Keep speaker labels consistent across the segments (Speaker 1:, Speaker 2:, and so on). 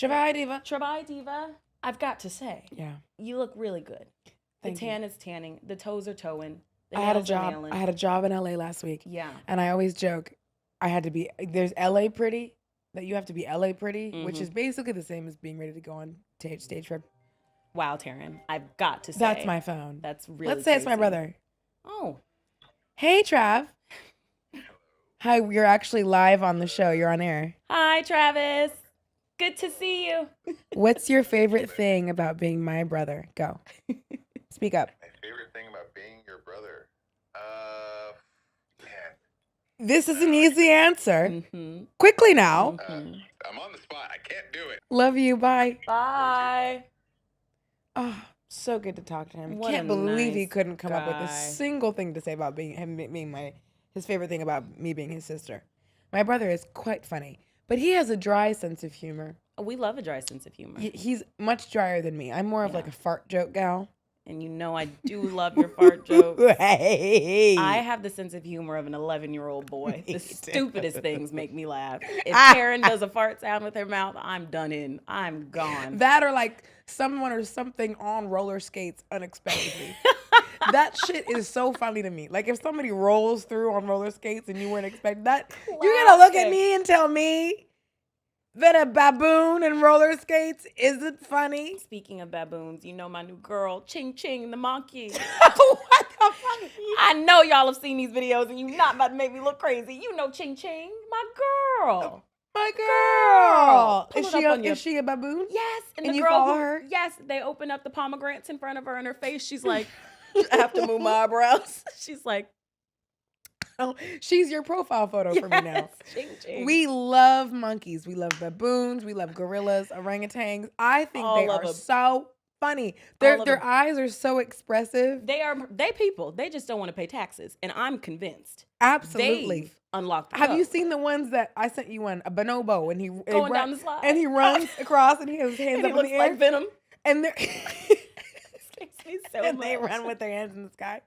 Speaker 1: Travai Diva.
Speaker 2: Travai Diva. I've got to say.
Speaker 1: Yeah.
Speaker 2: You look really good.
Speaker 1: Thank
Speaker 2: the tan is tanning. The toes are toeing. The
Speaker 1: I had a
Speaker 2: nails are
Speaker 1: job.
Speaker 2: nailing.
Speaker 1: I had a job in LA last week.
Speaker 2: Yeah.
Speaker 1: And I always joke, there's LA pretty, that you have to be LA pretty, which is basically the same as being ready to go on stage trip.
Speaker 2: Wow, Taryn. I've got to say.
Speaker 1: That's my phone.
Speaker 2: That's really
Speaker 1: Let's say
Speaker 2: crazy.
Speaker 1: it's my brother.
Speaker 2: Oh.
Speaker 1: Hey, Trav. Hi, you're actually live on the show. You're on air.
Speaker 2: Hi, Travis. Good to see you.
Speaker 1: What's your favorite thing about being my brother? Go. Speak up.
Speaker 3: My favorite thing about being your brother? Man.
Speaker 1: This is an easy answer. Quickly now.
Speaker 3: I'm on the spot. I can't do it.
Speaker 1: Love you. Bye.
Speaker 2: Bye.
Speaker 1: Oh, so good to talk to him.
Speaker 2: What
Speaker 1: Can't
Speaker 2: a
Speaker 1: believe he
Speaker 2: nice
Speaker 1: couldn't come up with a
Speaker 2: guy.
Speaker 1: single thing to say about being his favorite thing about me being his sister. My brother is quite funny, but he has a dry sense of humor.
Speaker 2: We love a dry sense of humor.
Speaker 1: He's much drier than me. I'm more of like a fart joke gal.
Speaker 2: And you know I do love your fart jokes.
Speaker 1: Hey.
Speaker 2: I have the sense of humor of an 11-year-old boy. The stupidest things make me laugh. If Taryn does a fart sound with her mouth, I'm done in. I'm gone.
Speaker 1: That or like someone or something on roller skates unexpectedly. That shit is so funny to me. Like if somebody rolls through on roller skates and you weren't expecting that, you're gonna look at me and tell me that a baboon and roller skates isn't funny.
Speaker 2: Speaking of baboons, you know my new girl, Ching Ching the monkey.
Speaker 1: What the fuck?
Speaker 2: I know y'all have seen these videos and you're not about to make me look crazy. You know Ching Ching, my girl.
Speaker 1: My girl.
Speaker 2: Pull it up on
Speaker 1: Is she a baboon?
Speaker 2: Yes.
Speaker 1: And
Speaker 2: the
Speaker 1: you
Speaker 2: girl
Speaker 1: follow
Speaker 2: who-
Speaker 1: her?
Speaker 2: Yes. They open up the pomegranates in front of her and her face. She's like, I have to move my eyebrows. She's like,
Speaker 1: Oh, she's your profile photo for me now.
Speaker 2: Ching Ching.
Speaker 1: We love monkeys. We love baboons. We love gorillas, orangutans. I think
Speaker 2: All
Speaker 1: they
Speaker 2: of
Speaker 1: are
Speaker 2: them.
Speaker 1: so funny.
Speaker 2: All of
Speaker 1: Their
Speaker 2: them.
Speaker 1: eyes are so expressive.
Speaker 2: They people. They just don't want to pay taxes. And I'm convinced.
Speaker 1: Absolutely.
Speaker 2: They've unlocked the
Speaker 1: Have you
Speaker 2: code.
Speaker 1: seen the ones that I sent you one? A bonobo, and he
Speaker 2: Going down the slide.
Speaker 1: and he runs across, and he has his hands
Speaker 2: And he
Speaker 1: up in
Speaker 2: looks
Speaker 1: the air,
Speaker 2: like Venom.
Speaker 1: and they're
Speaker 2: Makes me so
Speaker 1: and they
Speaker 2: much.
Speaker 1: run with their hands in the sky,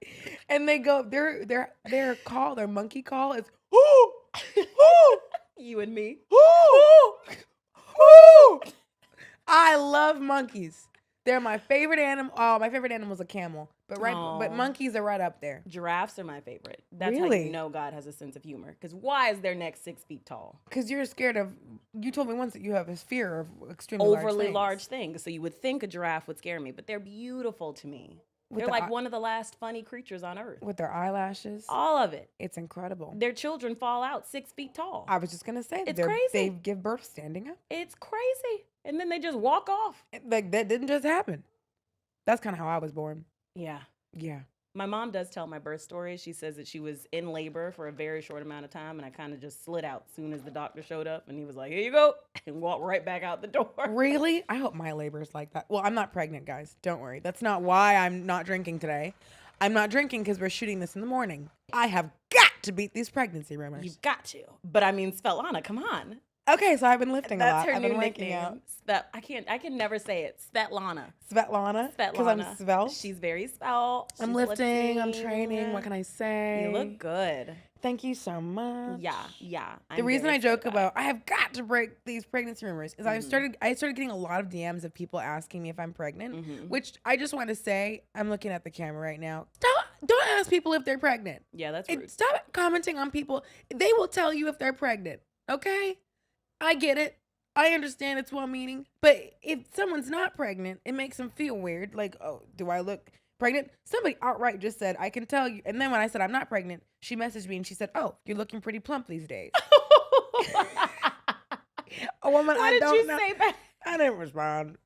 Speaker 1: and they go. Their call, their monkey call is whoo, whoo,
Speaker 2: You and me.
Speaker 1: whoo, whoo. I love monkeys. They're my favorite animal. Oh, my favorite animal is a camel, but
Speaker 2: Aw.
Speaker 1: monkeys are right up there.
Speaker 2: Giraffes are my favorite. That's how
Speaker 1: Really?
Speaker 2: you know God has a sense of humor. Because why is their neck 6 feet tall?
Speaker 1: Because you're scared of. You told me once that you have a fear of extremely
Speaker 2: Overly
Speaker 1: large
Speaker 2: large things. So you would think a giraffe would scare me, but they're beautiful to me. They're
Speaker 1: the
Speaker 2: like
Speaker 1: eye-
Speaker 2: one of the last funny creatures on earth.
Speaker 1: with their eyelashes.
Speaker 2: All of it.
Speaker 1: It's incredible.
Speaker 2: Their children fall out 6 feet tall.
Speaker 1: I was just gonna say
Speaker 2: It's
Speaker 1: they're-
Speaker 2: crazy.
Speaker 1: They give birth standing up.
Speaker 2: It's crazy. And then they just walk off.
Speaker 1: Like that didn't just happen. That's kind of how I was born.
Speaker 2: Yeah.
Speaker 1: Yeah.
Speaker 2: My mom does tell my birth story. She says that she was in labor for a very short amount of time, and I kind of just slid out as soon as the doctor showed up, and he was like, "Here you go," and walked right back out the door.
Speaker 1: Really? I hope my labor is like that. Well, I'm not pregnant, guys. Don't worry. That's not why I'm not drinking today. I'm not drinking because we're shooting this in the morning. I have got to beat these pregnancy rumors.
Speaker 2: You've got to. But I mean, Svetlana, come on.
Speaker 1: Okay, so I've been lifting a
Speaker 2: That's
Speaker 1: lot.
Speaker 2: her
Speaker 1: I've
Speaker 2: new
Speaker 1: been working
Speaker 2: nickname.
Speaker 1: out.
Speaker 2: I can never say it. Svetlana.
Speaker 1: Svetlana. Because I'm
Speaker 2: Svetlana.
Speaker 1: svelte.
Speaker 2: She's very svelte.
Speaker 1: I'm
Speaker 2: She's
Speaker 1: lifting. I'm training. What
Speaker 2: I
Speaker 1: can I say?
Speaker 2: You look good.
Speaker 1: Thank you so much.
Speaker 2: Yeah.
Speaker 1: The reason I joke about I have got to break these pregnancy rumors is I started getting a lot of DMs of people asking me if I'm pregnant, which I just want to say, I'm looking at the camera right now. Don't ask people if they're pregnant.
Speaker 2: Yeah, that's rude.
Speaker 1: Stop commenting on people. They will tell you if they're pregnant. Okay? I get it. I understand it's well-meaning. But if someone's not pregnant, it makes them feel weird. Like, oh, do I look pregnant? Somebody outright just said, I can tell you. And then when I said I'm not pregnant, she messaged me and she said, oh, you're looking pretty plump these days. A woman
Speaker 2: What
Speaker 1: I
Speaker 2: did
Speaker 1: don't
Speaker 2: you
Speaker 1: know.
Speaker 2: say back?
Speaker 1: I didn't respond.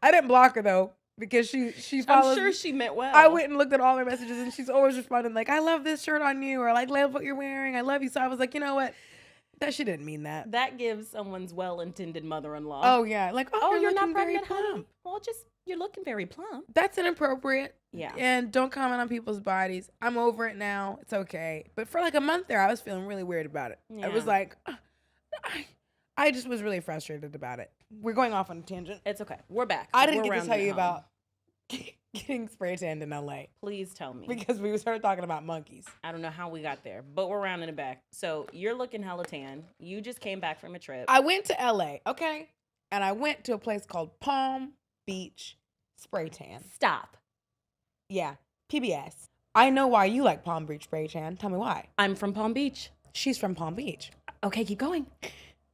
Speaker 1: I didn't block her though because she follows.
Speaker 2: I'm sure she meant well.
Speaker 1: I went and looked at all her messages and she's always responding like, I love this shirt on you, or like, love what you're wearing. I love you. So I was like, you know what? That she didn't mean that.
Speaker 2: That gives someone's well-intended mother-in-law.
Speaker 1: Oh yeah, like
Speaker 2: you're not
Speaker 1: looking very
Speaker 2: pregnant, honey?
Speaker 1: plump.
Speaker 2: Well, you're looking very plump.
Speaker 1: That's inappropriate.
Speaker 2: Yeah.
Speaker 1: And don't comment on people's bodies. I'm over it now. It's okay. But for like a month there, I was feeling really weird about it. I was
Speaker 2: Yeah.
Speaker 1: like, I just was really frustrated about it. We're going off on a tangent.
Speaker 2: It's okay. We're back.
Speaker 1: I didn't
Speaker 2: We're
Speaker 1: get to
Speaker 2: rounding
Speaker 1: tell
Speaker 2: it
Speaker 1: you
Speaker 2: home.
Speaker 1: about getting spray tanned in LA
Speaker 2: Please tell me.
Speaker 1: because we started talking about monkeys.
Speaker 2: I don't know how we got there, but we're rounding it back. So you're looking hella tan. You just came back from a trip.
Speaker 1: I went to LA, okay? and I went to a place called Palm Beach Spray Tan.
Speaker 2: Stop.
Speaker 1: Yeah, PBS. I know why you like Palm Beach Spray Tan. Tell me why.
Speaker 2: I'm from Palm Beach.
Speaker 1: She's from Palm Beach.
Speaker 2: Okay, keep going.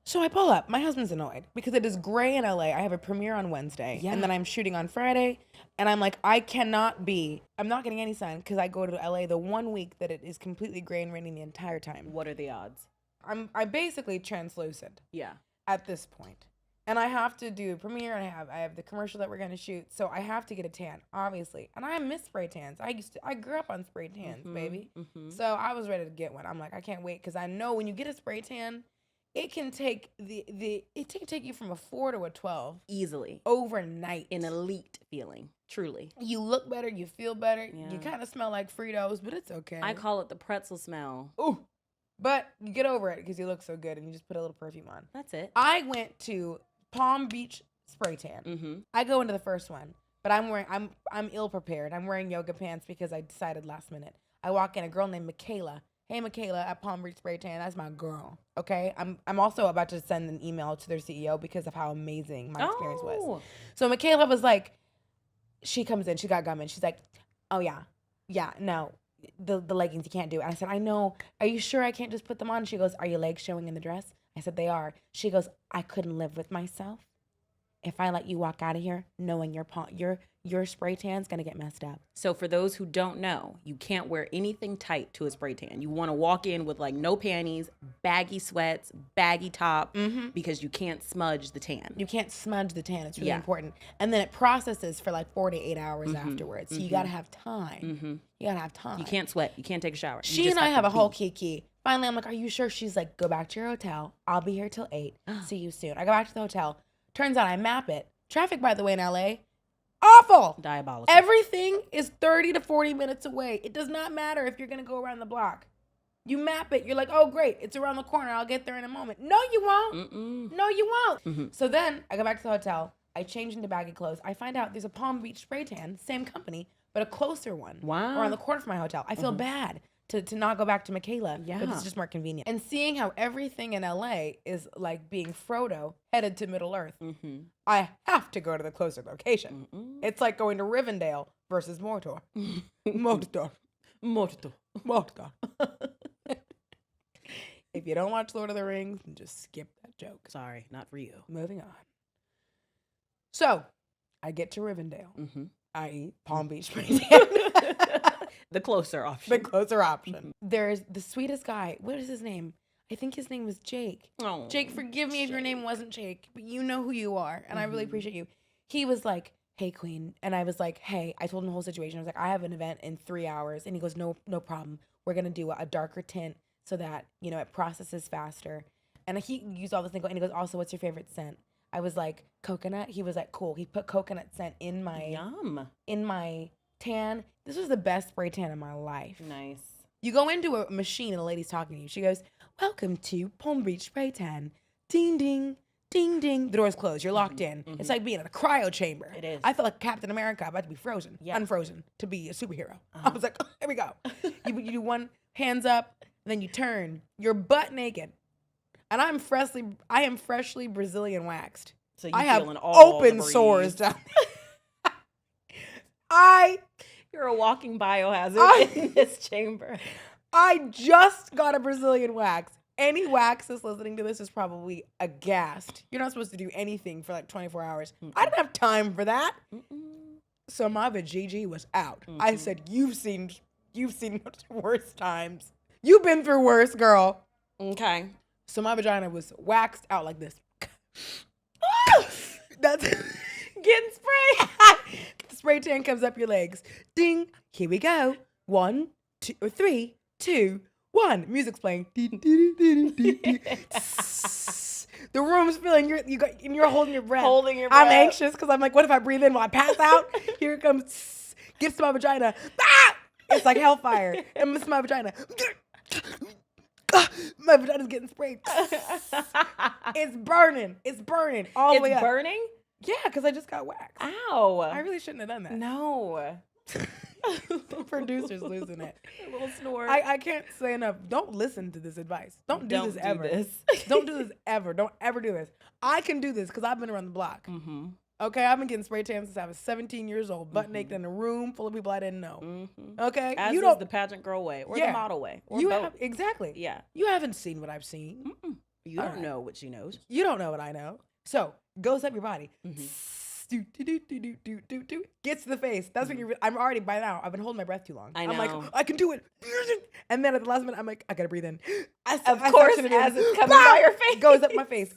Speaker 1: So I pull up. My husband's annoyed because it is gray in LA. I have a premiere on Wednesday, and then I'm shooting on Friday. And I'm like, I'm not getting any sun because I go to LA the 1 week that it is completely gray and raining the entire time.
Speaker 2: What are the odds?
Speaker 1: I'm basically translucent
Speaker 2: Yeah.
Speaker 1: at this point. And I have to do a premiere, and I have the commercial that we're gonna shoot, so I have to get a tan, obviously. And I miss spray tans. I grew up on spray tans, baby. So I was ready to get one. I'm like, I can't wait because I know when you get a spray tan, it can take take you from a 4 to a 12
Speaker 2: easily
Speaker 1: overnight.
Speaker 2: An elite feeling, truly.
Speaker 1: You look better, you feel better.
Speaker 2: Yeah.
Speaker 1: You kind of smell like Fritos, but it's okay.
Speaker 2: I call it the pretzel smell.
Speaker 1: Ooh, but you get over it because you look so good, and you just put a little perfume on.
Speaker 2: That's it.
Speaker 1: I went to Palm Beach Spray Tan. I go into the first one, but I'm ill prepared. I'm wearing yoga pants because I decided last minute. I walk in, a girl named Michaela. Hey, Michaela at Palm Beach Spray Tan. That's my girl. Okay, I'm also about to send an email to their CEO because of how amazing my experience was. So Michaela was like, she comes in, she got gum, and she's like, oh yeah, no, the leggings, you can't do it. And I said, I know. Are you sure I can't just put them on? She goes, are your legs showing in the dress? I said, they are. She goes, I couldn't live with myself if I let you walk out of here knowing your spray tan's gonna get messed up.
Speaker 2: So for those who don't know, you can't wear anything tight to a spray tan. You want to walk in with like no panties, baggy sweats, baggy top, because you can't smudge the tan.
Speaker 1: You can't smudge the tan. It's really important. And then it processes for like 4 to 8 hours afterwards. So you gotta have time. You gotta have time.
Speaker 2: You can't sweat. You can't take a shower.
Speaker 1: She and I have a whole kiki. Finally, I'm like, are you sure? She's like, go back to your hotel. I'll be here till 8. See you soon. I go back to the hotel. Turns out I map it. Traffic, by the way, in LA, awful.
Speaker 2: Diabolical.
Speaker 1: Everything is 30 to 40 minutes away. It does not matter if you're going to go around the block. You map it. You're like, oh, great. It's around the corner. I'll get there in a moment. No, you won't. No, you won't. So then I go back to the hotel. I change into baggy clothes. I find out there's a Palm Beach Spray Tan, same company, but a closer one.
Speaker 2: Wow.
Speaker 1: Around the corner from my hotel. I feel bad to not go back to Michaela. Yeah. But it's just more convenient. And seeing how everything in LA is like being Frodo headed to Middle Earth, I have to go to the closer location. It's like going to Rivendell versus Mordor. Mordor. If you don't watch Lord of the Rings, then just skip that joke.
Speaker 2: Sorry, not for you.
Speaker 1: Moving on. So, I get to Rivendell, i.e. Palm Beach Spray Tan.
Speaker 2: The closer option.
Speaker 1: The closer option. There's the sweetest guy. What is his name? I think his name was Jake.
Speaker 2: Oh,
Speaker 1: Jake, forgive me if your name wasn't Jake, but you know who you are, and I really appreciate you. He was like, hey, queen. And I was like, hey, I told him the whole situation. I was like, I have an event in 3 hours. And he goes, no problem. We're going to do a darker tint so that, you know, it processes faster. And he used all this thing. And he goes, also, what's your favorite scent? I was like, coconut. He was like, cool. He put coconut scent in my tan. This was the best spray tan of my life.
Speaker 2: Nice.
Speaker 1: You go into a machine and the lady's talking to you. She goes, welcome to Palm Beach Spray Tan. Ding, ding, ding, ding. The door's closed. You're locked in. It's like being in a cryo chamber.
Speaker 2: It is.
Speaker 1: I felt like Captain America about to be frozen. Yeah. Unfrozen to be a superhero. I was like, oh, here we go. You do one, hands up, and then you turn. You're butt naked. And I am freshly Brazilian waxed.
Speaker 2: So
Speaker 1: I have open sores down
Speaker 2: You're a walking biohazard in this chamber.
Speaker 1: I just got a Brazilian wax. Any wax that's listening to this is probably aghast. You're not supposed to do anything for like 24 hours. I didn't have time for that. So my vajayjay was out. I said, you've seen worse times. You've been through worse, girl.
Speaker 2: Okay.
Speaker 1: So my vagina was waxed out like this. That's
Speaker 2: Getting sprayed.
Speaker 1: The spray tan comes up your legs. Ding. Here we go. 1, 2, or 3, 2, 1. Music's playing. The room's filling. You're holding your breath.
Speaker 2: Holding your breath.
Speaker 1: I'm anxious because I'm like, what if I breathe in while I pass out? Here it comes. Gets to my vagina. Ah! It's like hellfire. And it's my vagina. My vagina's getting sprayed. It's burning. It's burning all the way up.
Speaker 2: It's burning?
Speaker 1: Yeah, because I just got waxed.
Speaker 2: Ow.
Speaker 1: I really shouldn't have done that.
Speaker 2: No.
Speaker 1: The producer's losing it.
Speaker 2: A little snore.
Speaker 1: I can't say enough. Don't listen to this advice. Don't do this ever.
Speaker 2: This.
Speaker 1: Don't do this ever. Don't ever do this. I can do this because I've been around the block.
Speaker 2: Mm-hmm.
Speaker 1: Okay, I've been getting spray tan since I was 17 years old, butt naked in a room full of people I didn't know.
Speaker 2: Mm-hmm.
Speaker 1: Okay,
Speaker 2: As
Speaker 1: you
Speaker 2: is
Speaker 1: don't
Speaker 2: the pageant girl way or
Speaker 1: Yeah.
Speaker 2: the model way or
Speaker 1: you
Speaker 2: both.
Speaker 1: have exactly.
Speaker 2: Yeah.
Speaker 1: You haven't seen what I've seen.
Speaker 2: Mm-mm. You
Speaker 1: All
Speaker 2: don't
Speaker 1: right.
Speaker 2: know what she knows.
Speaker 1: You don't know what I know. So goes up your body.
Speaker 2: Mm-hmm.
Speaker 1: Gets to the face. That's when I'm already by now. I've been holding my breath too long.
Speaker 2: I
Speaker 1: I'm like,
Speaker 2: know.
Speaker 1: I can do it. And then at the last minute, I'm like, I gotta breathe in.
Speaker 2: Of course,
Speaker 1: suction it in.
Speaker 2: as it's coming by your face.
Speaker 1: Goes up my face.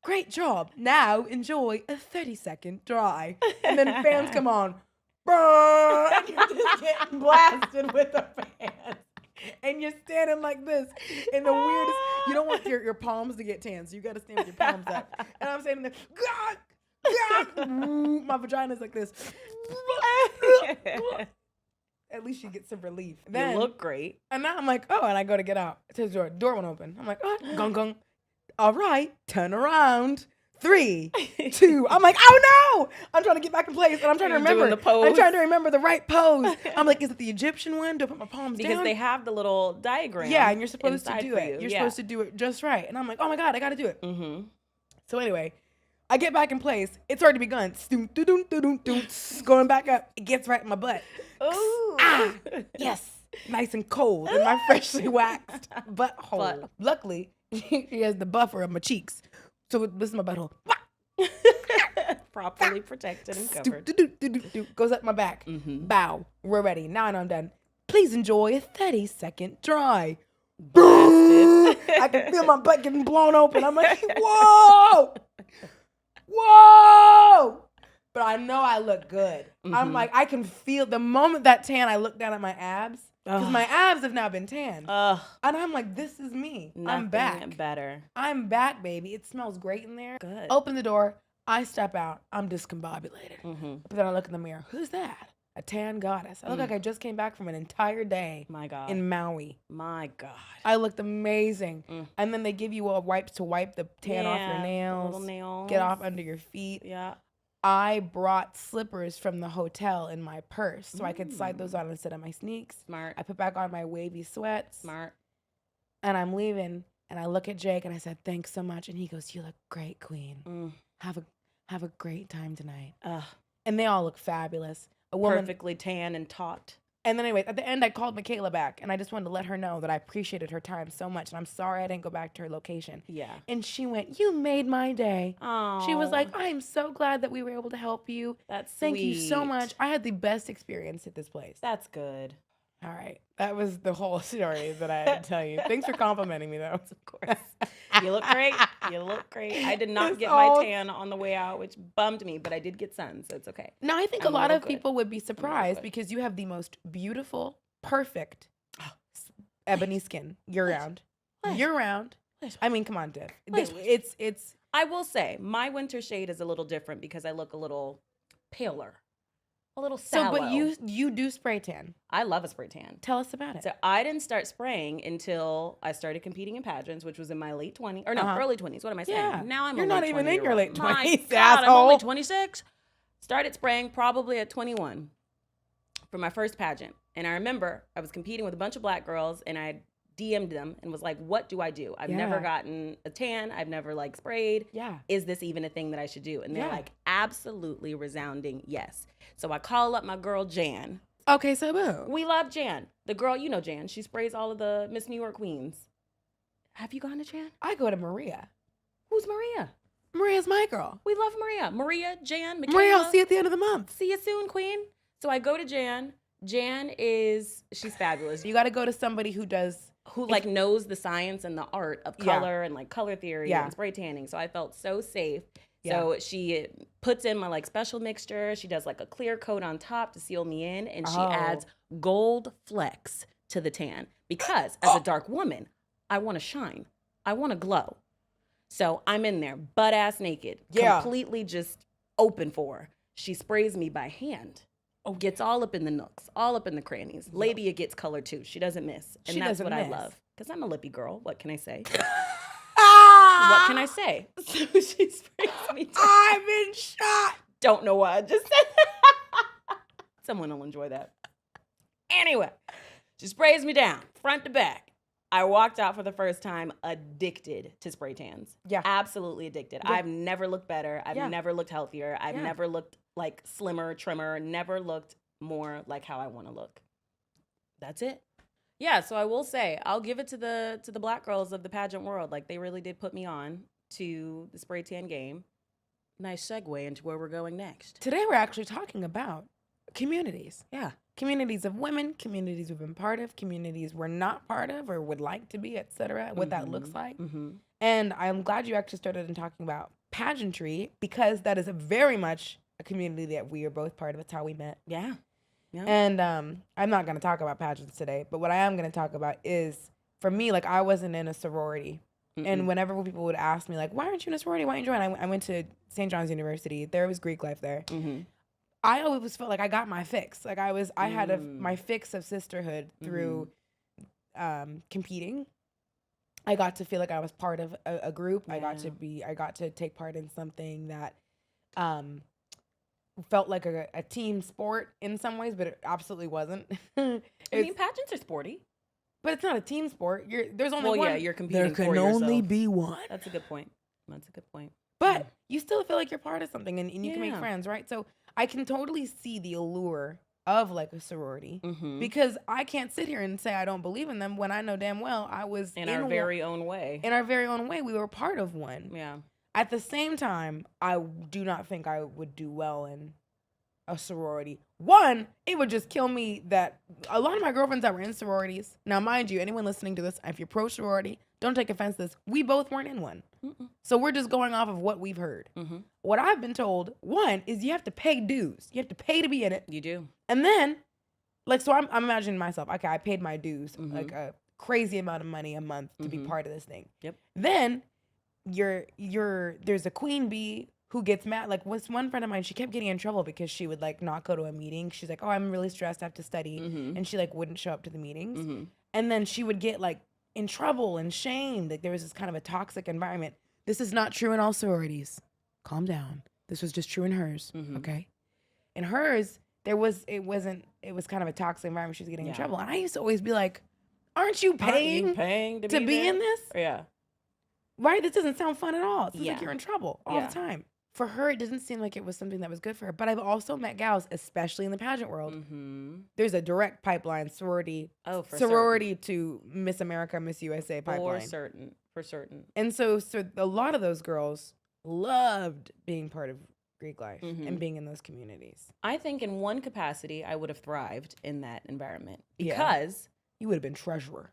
Speaker 1: Great job. Now enjoy a 30-second dry. And then fans come on. And you're just getting blasted with the fans. And you're standing like this in the weirdest. You don't want your palms to get tan, so you got to stand with your palms up. And I'm standing there. My vagina's like this. At least you get some relief. Then,
Speaker 2: You look great.
Speaker 1: and now I'm like, oh, and I go to get out. It says door won't open. I'm like, oh, gong gong. All right, turn around. 3, 2. I'm like, oh no! I'm trying to get back in place, and I'm trying to
Speaker 2: You're doing
Speaker 1: remember.
Speaker 2: the pose.
Speaker 1: I'm trying to remember the right pose. I'm like, is it the Egyptian one? Do I put my palms
Speaker 2: Because
Speaker 1: down?
Speaker 2: they have the little diagram.
Speaker 1: Yeah, and you're supposed to
Speaker 2: inside
Speaker 1: do
Speaker 2: for
Speaker 1: it.
Speaker 2: you.
Speaker 1: You're
Speaker 2: Yeah.
Speaker 1: supposed to do it just right. And I'm like, oh my God, I gotta do it.
Speaker 2: Mm-hmm.
Speaker 1: So anyway, I get back in place. It's already begun. Going back up. It gets right in my butt.
Speaker 2: Ooh.
Speaker 1: Ah, yes. Nice and cold in my freshly waxed butthole.
Speaker 2: Butt.
Speaker 1: Luckily, she has the buffer of my cheeks. So this is my butthole.
Speaker 2: Properly protected and covered.
Speaker 1: Goes up my back.
Speaker 2: Mhm.
Speaker 1: Bow. We're ready. Now I know I'm done. Please enjoy a 30-second dry.
Speaker 2: Blasted.
Speaker 1: I can feel my butt getting blown open. I'm like, whoa! Whoa! But I know I look good. I'm
Speaker 2: Mhm.
Speaker 1: like, I can feel the moment that tan, I look down at my abs. Because
Speaker 2: Ugh.
Speaker 1: my abs have now been tanned.
Speaker 2: Ugh.
Speaker 1: And I'm like, this is me. I'm
Speaker 2: Nothing
Speaker 1: back.
Speaker 2: better.
Speaker 1: I'm back, baby. It smells great in there.
Speaker 2: Good.
Speaker 1: Open the door. I step out. I'm discombobulated.
Speaker 2: Mm-hmm.
Speaker 1: But then I look in the mirror. Who's that? A tan goddess. I look like I just came back from an entire day
Speaker 2: My God.
Speaker 1: in Maui.
Speaker 2: My God.
Speaker 1: I looked amazing.
Speaker 2: Mm.
Speaker 1: And then they give you a wipes to wipe the tan off your
Speaker 2: Yeah, the
Speaker 1: nails,
Speaker 2: little nails.
Speaker 1: get off under your feet.
Speaker 2: Yeah.
Speaker 1: I brought slippers from the hotel in my purse so I could slide those on instead of my sneaks.
Speaker 2: Smart.
Speaker 1: I put back on my wavy sweats.
Speaker 2: Smart.
Speaker 1: And I'm leaving. And I look at Jake and I said, thanks so much. And he goes, you look great, queen.
Speaker 2: Mm.
Speaker 1: Have a great time tonight.
Speaker 2: Ugh.
Speaker 1: And they all look fabulous. A woman.
Speaker 2: Perfectly tan and taut.
Speaker 1: And then anyway, at the end, I called Michaela back, and I just wanted to let her know that I appreciated her time so much, and I'm sorry I didn't go back to her location.
Speaker 2: Yeah.
Speaker 1: And she went, you made my day.
Speaker 2: Oh.
Speaker 1: She was like, I'm so glad that we were able to help you.
Speaker 2: that's
Speaker 1: Thank you so
Speaker 2: sweet.
Speaker 1: much. I had the best experience at this place.
Speaker 2: That's good.
Speaker 1: All right. That was the whole story that I had to tell you. Thanks for complimenting me, though.
Speaker 2: Of course. You look great. You look great. I did not
Speaker 1: It's
Speaker 2: get
Speaker 1: all-
Speaker 2: my tan on the way out, which bummed me, but I did get sun, so it's okay.
Speaker 1: No, I think
Speaker 2: I'm
Speaker 1: a lot
Speaker 2: real
Speaker 1: of
Speaker 2: good.
Speaker 1: people would be surprised
Speaker 2: good.
Speaker 1: because you have the most beautiful, perfect ebony skin year round.
Speaker 2: What?
Speaker 1: Year round. I mean, come on, Div.
Speaker 2: What?
Speaker 1: It's
Speaker 2: I will say, my winter shade is a little different because I look a little paler. A little
Speaker 1: so.
Speaker 2: sallow.
Speaker 1: But you do spray tan.
Speaker 2: I love a spray tan.
Speaker 1: Tell us about it.
Speaker 2: So I didn't start spraying until I started competing in pageants, which was in my late 20s. Or no,
Speaker 1: Uh-huh.
Speaker 2: early 20s. What am I saying?
Speaker 1: Yeah.
Speaker 2: Now I'm
Speaker 1: You're
Speaker 2: a
Speaker 1: not
Speaker 2: late
Speaker 1: even in your
Speaker 2: 20-year-old.
Speaker 1: late
Speaker 2: My
Speaker 1: 20s,
Speaker 2: God, I'm only
Speaker 1: asshole.
Speaker 2: 26. Started spraying probably at 21 for my first pageant. And I remember I was competing with a bunch of black girls, and I DM'd them and was like, what do I do? I've never
Speaker 1: Yeah.
Speaker 2: gotten a tan. I've never sprayed.
Speaker 1: Yeah.
Speaker 2: Is this even a thing that I should do? And they're
Speaker 1: Yeah.
Speaker 2: like, absolutely resounding yes. So I call up my girl Jan.
Speaker 1: Okay, so boom.
Speaker 2: We love Jan. The girl, you know Jan. She sprays all of the Miss New York queens. Have you gone to Jan?
Speaker 1: I go to Maria.
Speaker 2: Who's Maria?
Speaker 1: Maria's my girl.
Speaker 2: We love Maria. Maria, Jan, Michaela.
Speaker 1: Maria, I'll see you at the end of the month.
Speaker 2: See you soon, queen. So I go to Jan. Jan she's fabulous.
Speaker 1: You got to go to somebody who does.
Speaker 2: Who knows the science and the art of
Speaker 1: Yeah.
Speaker 2: color and color theory
Speaker 1: Yeah.
Speaker 2: and spray tanning. So I felt so safe.
Speaker 1: Yeah.
Speaker 2: So she puts in my special mixture. She does a clear coat on top to seal me in, and she
Speaker 1: Oh.
Speaker 2: adds gold flecks to the tan because as a dark woman, I want to shine. I want to glow. So I'm in there butt ass naked,
Speaker 1: Yeah.
Speaker 2: completely just open for her. She sprays me by hand. Gets all up in the nooks, all up in the crannies. Labia gets color too. She doesn't miss. And
Speaker 1: She
Speaker 2: that's
Speaker 1: doesn't
Speaker 2: what
Speaker 1: miss.
Speaker 2: I love. Because I'm a lippy girl. What can I say?
Speaker 1: Ah!
Speaker 2: What can I say? So she sprays me down.
Speaker 1: I've been shot.
Speaker 2: Don't know what I just said. Someone will enjoy that. Anyway, she sprays me down, front to back. I walked out for the first time addicted to spray tans.
Speaker 1: Yeah.
Speaker 2: Absolutely addicted.
Speaker 1: Yeah.
Speaker 2: I've never looked better. I've
Speaker 1: Yeah.
Speaker 2: never looked healthier. I've
Speaker 1: Yeah.
Speaker 2: never looked like slimmer, trimmer, never looked more like how I want to look. That's it. Yeah, so I will say, I'll give it to the black girls of the pageant world. Like, they really did put me on to the spray tan game. Nice segue into where we're going next.
Speaker 1: Today we're actually talking about communities.
Speaker 2: Yeah.
Speaker 1: Communities of women, communities we've been part of, communities we're not part of or would like to be, etc. What that looks like.
Speaker 2: Mm-hmm.
Speaker 1: And I'm glad you actually started in talking about pageantry, because that is very much a community that we are both part of. It's how we met.
Speaker 2: Yeah. Yeah.
Speaker 1: And I'm not going to talk about pageants today, but what I am going to talk about is, for me, like, I wasn't in a sorority. And whenever people would ask me, like, why aren't you in a sorority? Why aren't you join? I went to St. John's University. There was Greek life there.
Speaker 2: Mm-hmm.
Speaker 1: I always felt like I got my fix. Like, I had my fix of sisterhood through competing. I got to feel like I was part of a group.
Speaker 2: Yeah.
Speaker 1: I got to take part in something that felt like a team sport in some ways, but it absolutely wasn't.
Speaker 2: I mean, pageants are sporty.
Speaker 1: But it's not a team sport. There's only one.
Speaker 2: Well, yeah, you're competing
Speaker 1: there can
Speaker 2: for
Speaker 1: only
Speaker 2: yourself.
Speaker 1: be one.
Speaker 2: That's a good point. That's a good point.
Speaker 1: But you still feel like you're part of something, and you can make
Speaker 2: Yeah.
Speaker 1: friends, right? So I can totally see the allure of, like, a sorority,
Speaker 2: Mm-hmm.
Speaker 1: because I can't sit here and say I don't believe in them when I know damn well I was
Speaker 2: In our very own way.
Speaker 1: in our very own way. We were part of one.
Speaker 2: Yeah.
Speaker 1: At the same time, I do not think I would do well in a sorority. One, it would just kill me that a lot of my girlfriends that were in sororities, now mind you, anyone listening to this, if you're pro sorority, don't take offense to this. We both weren't in one.
Speaker 2: Mm-mm.
Speaker 1: So we're just going off of what we've heard.
Speaker 2: Mm-hmm.
Speaker 1: What I've been told, one, is you have to pay dues. You have to pay to be in it.
Speaker 2: You do.
Speaker 1: And then, like, so I'm imagining myself, okay, I paid my dues,
Speaker 2: Mhm.
Speaker 1: like a crazy amount of money a month to be
Speaker 2: Mhm.
Speaker 1: part of this thing.
Speaker 2: Yep.
Speaker 1: Then there's a queen bee who gets mad. Like, was one friend of mine, she kept getting in trouble because she would, like, not go to a meeting. She's like, oh, I'm really stressed, I have to study.
Speaker 2: Mm-hmm.
Speaker 1: And she, like, wouldn't show up to the meetings.
Speaker 2: Mm-hmm.
Speaker 1: And then she would get, like, in trouble and shamed. Like, there was this kind of a toxic environment. This is not true in all sororities. Calm down. This was just true in hers,
Speaker 2: Mhm.
Speaker 1: okay? In hers, it was kind of a toxic environment. She was getting in
Speaker 2: Yeah.
Speaker 1: trouble. And I used to always be like, aren't you paying
Speaker 2: to
Speaker 1: to be in this?
Speaker 2: Yeah.
Speaker 1: Right? This doesn't sound fun at all. It sounds
Speaker 2: Yeah.
Speaker 1: like you're in trouble all
Speaker 2: Yeah.
Speaker 1: the time. For her, it didn't seem like it was something that was good for her. But I've also met gals, especially in the pageant world.
Speaker 2: Mm-hmm.
Speaker 1: There's a direct pipeline, sorority
Speaker 2: For
Speaker 1: sorority to Miss America, Miss USA pipeline.
Speaker 2: For certain.
Speaker 1: And so a lot of those girls loved being part of Greek life
Speaker 2: Mhm.
Speaker 1: and being in those communities.
Speaker 2: I think in one capacity, I would have thrived in that environment
Speaker 1: Yeah.
Speaker 2: because,
Speaker 1: You would have been treasurer.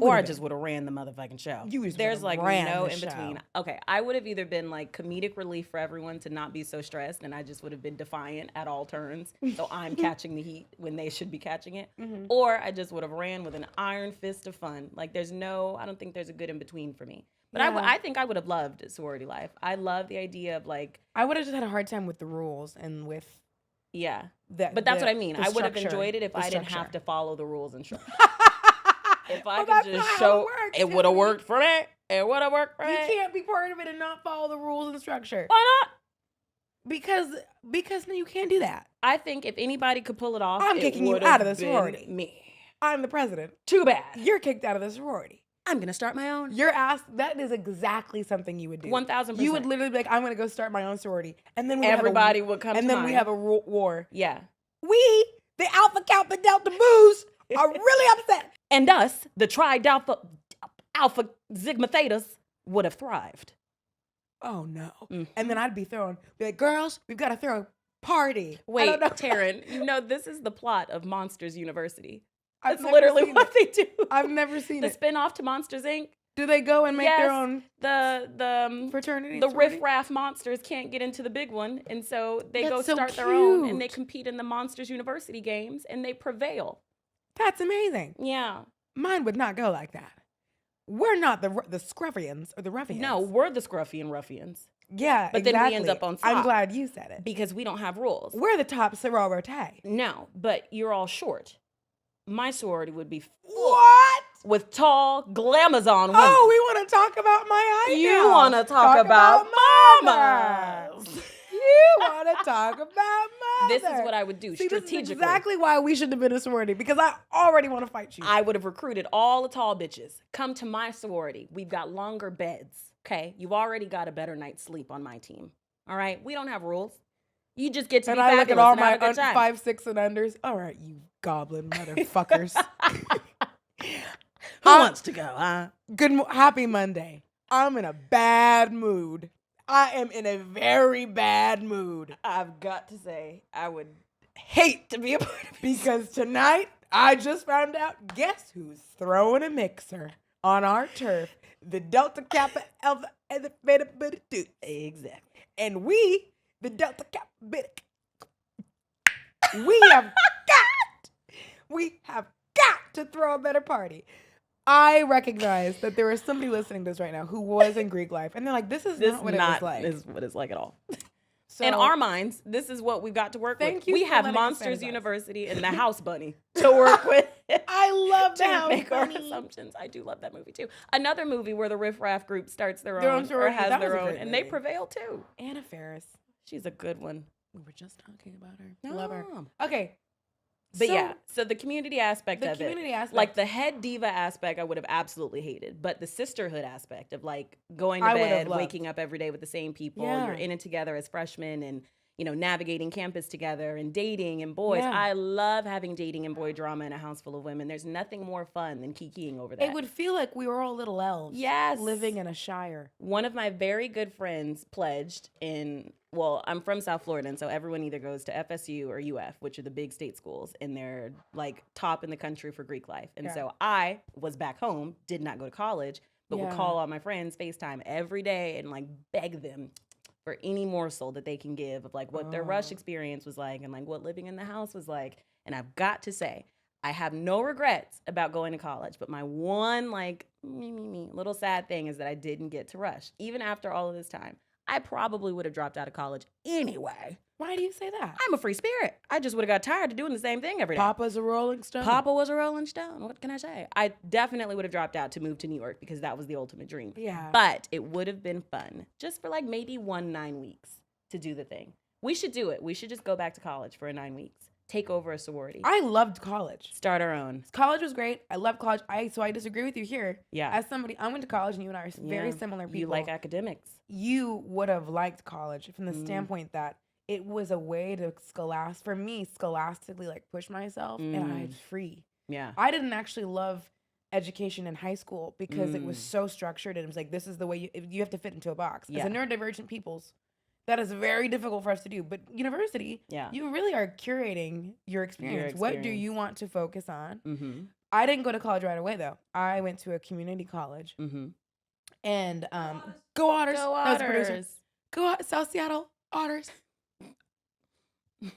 Speaker 2: or I just would have ran the motherfucking show.
Speaker 1: You just
Speaker 2: There's
Speaker 1: would've
Speaker 2: like
Speaker 1: ran
Speaker 2: no
Speaker 1: the
Speaker 2: in between.
Speaker 1: show.
Speaker 2: Okay, I would have either been like comedic relief for everyone to not be so stressed, and I just would have been defiant at all turns. So I'm catching the heat when they should be catching it,
Speaker 1: Mhm.
Speaker 2: or I just would have ran with an iron fist of fun. Like I don't think there's a good in between for me. But
Speaker 1: Yeah.
Speaker 2: I think I would have loved sorority life. I love the idea of like,
Speaker 1: I would have just had a hard time with the rules and with
Speaker 2: yeah.
Speaker 1: that.
Speaker 2: But that's what I mean.
Speaker 1: the
Speaker 2: I would have
Speaker 1: structure,
Speaker 2: enjoyed it if
Speaker 1: the
Speaker 2: I didn't have
Speaker 1: structure.
Speaker 2: to follow the rules and structure. If I
Speaker 1: Well,
Speaker 2: could
Speaker 1: that's
Speaker 2: just
Speaker 1: not how
Speaker 2: show,
Speaker 1: it works,
Speaker 2: it would have
Speaker 1: Tiffany.
Speaker 2: worked for me. It would have worked for
Speaker 1: You
Speaker 2: me.
Speaker 1: can't be part of it and not follow the rules and structure.
Speaker 2: Why not?
Speaker 1: Because no, you can't do that.
Speaker 2: I think if anybody could pull it off,
Speaker 1: I'm
Speaker 2: it
Speaker 1: kicking you
Speaker 2: would
Speaker 1: out
Speaker 2: have
Speaker 1: of the
Speaker 2: been
Speaker 1: sorority.
Speaker 2: Me.
Speaker 1: I'm the president.
Speaker 2: Too bad.
Speaker 1: You're kicked out of the sorority.
Speaker 2: I'm gonna start my own.
Speaker 1: You're asked. That is exactly something you would do.
Speaker 2: 1000%.
Speaker 1: You would literally be like, "I'm gonna go start my own sorority," and then
Speaker 2: Everybody would come.
Speaker 1: and
Speaker 2: to
Speaker 1: then we
Speaker 2: mine.
Speaker 1: have a war.
Speaker 2: Yeah.
Speaker 1: We, the Alpha Kappa Delta Boos, are really upset.
Speaker 2: And us, the Alpha Sigma Thetas, would have thrived.
Speaker 1: Oh no!
Speaker 2: Mhm.
Speaker 1: And then I'd be like, "Girls, we've got to throw a party." I
Speaker 2: Wait,
Speaker 1: don't know.
Speaker 2: Taryn, you know this is the plot of Monsters University.
Speaker 1: I've
Speaker 2: That's
Speaker 1: never
Speaker 2: literally
Speaker 1: seen
Speaker 2: what
Speaker 1: it.
Speaker 2: they do.
Speaker 1: I've never seen
Speaker 2: The
Speaker 1: it.
Speaker 2: spin-off to Monsters Inc.
Speaker 1: Do they go and make their
Speaker 2: Yes.
Speaker 1: own
Speaker 2: The
Speaker 1: fraternity?
Speaker 2: the
Speaker 1: sorority?
Speaker 2: riff-raff monsters can't get into the big one, and so they go
Speaker 1: That's so
Speaker 2: start their own, and they
Speaker 1: cute.
Speaker 2: compete in the Monsters University games, and they prevail.
Speaker 1: That's amazing.
Speaker 2: Yeah.
Speaker 1: Mine would not go like that. We're not the scruffians or the ruffians.
Speaker 2: No, we're the scruffy ruffians
Speaker 1: Yeah,
Speaker 2: but then we end
Speaker 1: exactly.
Speaker 2: up on
Speaker 1: I'm
Speaker 2: top.
Speaker 1: glad you said it.
Speaker 2: because we don't have rules.
Speaker 1: We're the top sorority.
Speaker 2: No, but you're all short. My sorority would be full
Speaker 1: What?
Speaker 2: with tall glamazon women.
Speaker 1: Oh, we want to talk about my height
Speaker 2: You
Speaker 1: want
Speaker 2: wanna talk about mamas.
Speaker 1: you want to talk about
Speaker 2: This is what I would do
Speaker 1: See,
Speaker 2: strategically.
Speaker 1: This is exactly why we shouldn't have been a sorority, because I already want to fight you.
Speaker 2: I would have recruited all the tall bitches. Come to my sorority. We've got longer beds, okay? You've already got a better night's sleep on my team, all right? We don't have rules. You just get to be
Speaker 1: I
Speaker 2: fabulous
Speaker 1: look at all
Speaker 2: and have
Speaker 1: my
Speaker 2: a good time.
Speaker 1: 5, 6, and unders. All right, you goblin motherfuckers.
Speaker 2: Who wants to go, huh?
Speaker 1: Happy Monday. I'm in a bad mood. I am in a very bad mood.
Speaker 2: I've got to say, I would hate to be a part of it.
Speaker 1: Because tonight, I just found out, guess who's throwing a mixer on our turf? The Delta Kappa Alpha and the Beta Beta 2.
Speaker 2: Exactly.
Speaker 1: And we, the Delta Kappa Beta, we have got to throw a better party. I recognize that there is somebody listening to this right now who was in Greek life, and they're like, this is not what it was like.
Speaker 2: This is what it's like at all.
Speaker 1: So,
Speaker 2: in our minds, this is what we've got to work with.
Speaker 1: Thank you
Speaker 2: We
Speaker 1: for
Speaker 2: have
Speaker 1: letting us
Speaker 2: Monsters
Speaker 1: fantasize.
Speaker 2: University and the House Bunny to work with.
Speaker 1: I love
Speaker 2: to
Speaker 1: that.
Speaker 2: make our assumptions. I do love that movie too. Another movie where the Riff Raff group starts their
Speaker 1: Their
Speaker 2: own
Speaker 1: own
Speaker 2: or
Speaker 1: sorority.
Speaker 2: has
Speaker 1: That was
Speaker 2: their
Speaker 1: a
Speaker 2: own,
Speaker 1: great
Speaker 2: and they
Speaker 1: movie.
Speaker 2: prevail too.
Speaker 1: Anna Faris.
Speaker 2: She's a good one.
Speaker 1: We were just talking about her. Love her.
Speaker 2: No.
Speaker 1: Okay.
Speaker 2: But
Speaker 1: so,
Speaker 2: yeah, so the community aspect
Speaker 1: the
Speaker 2: of
Speaker 1: community
Speaker 2: it,
Speaker 1: aspect.
Speaker 2: like the head diva aspect, I would have absolutely hated. But the sisterhood aspect of like going to
Speaker 1: I would have
Speaker 2: bed,
Speaker 1: loved.
Speaker 2: waking up every day with the same people,
Speaker 1: Yeah.
Speaker 2: you're in it together as freshmen, and navigating campus together and dating and boys.
Speaker 1: Yeah.
Speaker 2: I love having dating and boy drama in a house full of women. There's nothing more fun than kikiing over that.
Speaker 1: It would feel like we were all little elves.
Speaker 2: Yes.
Speaker 1: Living in a shire.
Speaker 2: One of my very good friends pledged I'm from South Florida, and so everyone either goes to FSU or UF, which are the big state schools, and they're like top in the country for Greek life. And
Speaker 1: Yeah.
Speaker 2: so I was back home, did not go to college, but would
Speaker 1: Yeah.
Speaker 2: call all my friends FaceTime every day and like beg them for any morsel that they can give of like what their rush experience was like and like what living in the house was like. And I've got to say, I have no regrets about going to college, but my one like little sad thing is that I didn't get to rush. Even after all of this time, I probably would have dropped out of college anyway.
Speaker 1: Why do you say that?
Speaker 2: I'm a free spirit. I just would have got tired of doing the same thing every day.
Speaker 1: Papa's a rolling stone.
Speaker 2: Papa was a rolling stone. What can I say? I definitely would have dropped out to move to New York because that was the ultimate dream.
Speaker 1: Yeah.
Speaker 2: But it would have been fun just for like maybe 9 weeks to do the thing. We should do it. We should just go back to college for 9 weeks. Take over a sorority.
Speaker 1: I loved college.
Speaker 2: Start our own.
Speaker 1: College was great. I love college. So I disagree with you here.
Speaker 2: Yeah.
Speaker 1: As somebody, I went to college and you and I are very
Speaker 2: Yeah.
Speaker 1: similar people.
Speaker 2: You like academics.
Speaker 1: You would have liked college from the standpoint that it was a way to scholastically like push myself, and I was free.
Speaker 2: Yeah.
Speaker 1: I didn't actually love education in high school because it was so structured, and it was like, this is the way you have to fit into a box.
Speaker 2: Yeah.
Speaker 1: As a neurodivergent peoples, that is very difficult for us to do. But university,
Speaker 2: Yeah.
Speaker 1: you really are curating your experience. What do you want to focus on?
Speaker 2: Mm-hmm.
Speaker 1: I didn't go to college right away, though. I went to a community college.
Speaker 2: Mm-hmm.
Speaker 1: And go Otters.
Speaker 2: Go
Speaker 1: That was the producer.
Speaker 2: Otters.
Speaker 1: Go South Seattle Otters.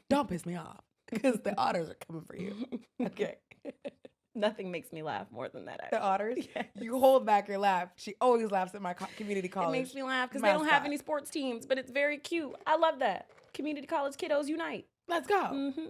Speaker 1: Don't piss me off because the Otters are coming for you. Okay.
Speaker 2: Nothing makes me laugh more than that.
Speaker 1: The
Speaker 2: Actually.
Speaker 1: Otters.
Speaker 2: Yes.
Speaker 1: You hold back your laugh. She always laughs at my community college.
Speaker 2: It makes me laugh because they don't have
Speaker 1: mascot.
Speaker 2: any sports teams, but it's very cute. I love that. Community college kiddos unite.
Speaker 1: Let's go.
Speaker 2: Mm-hmm.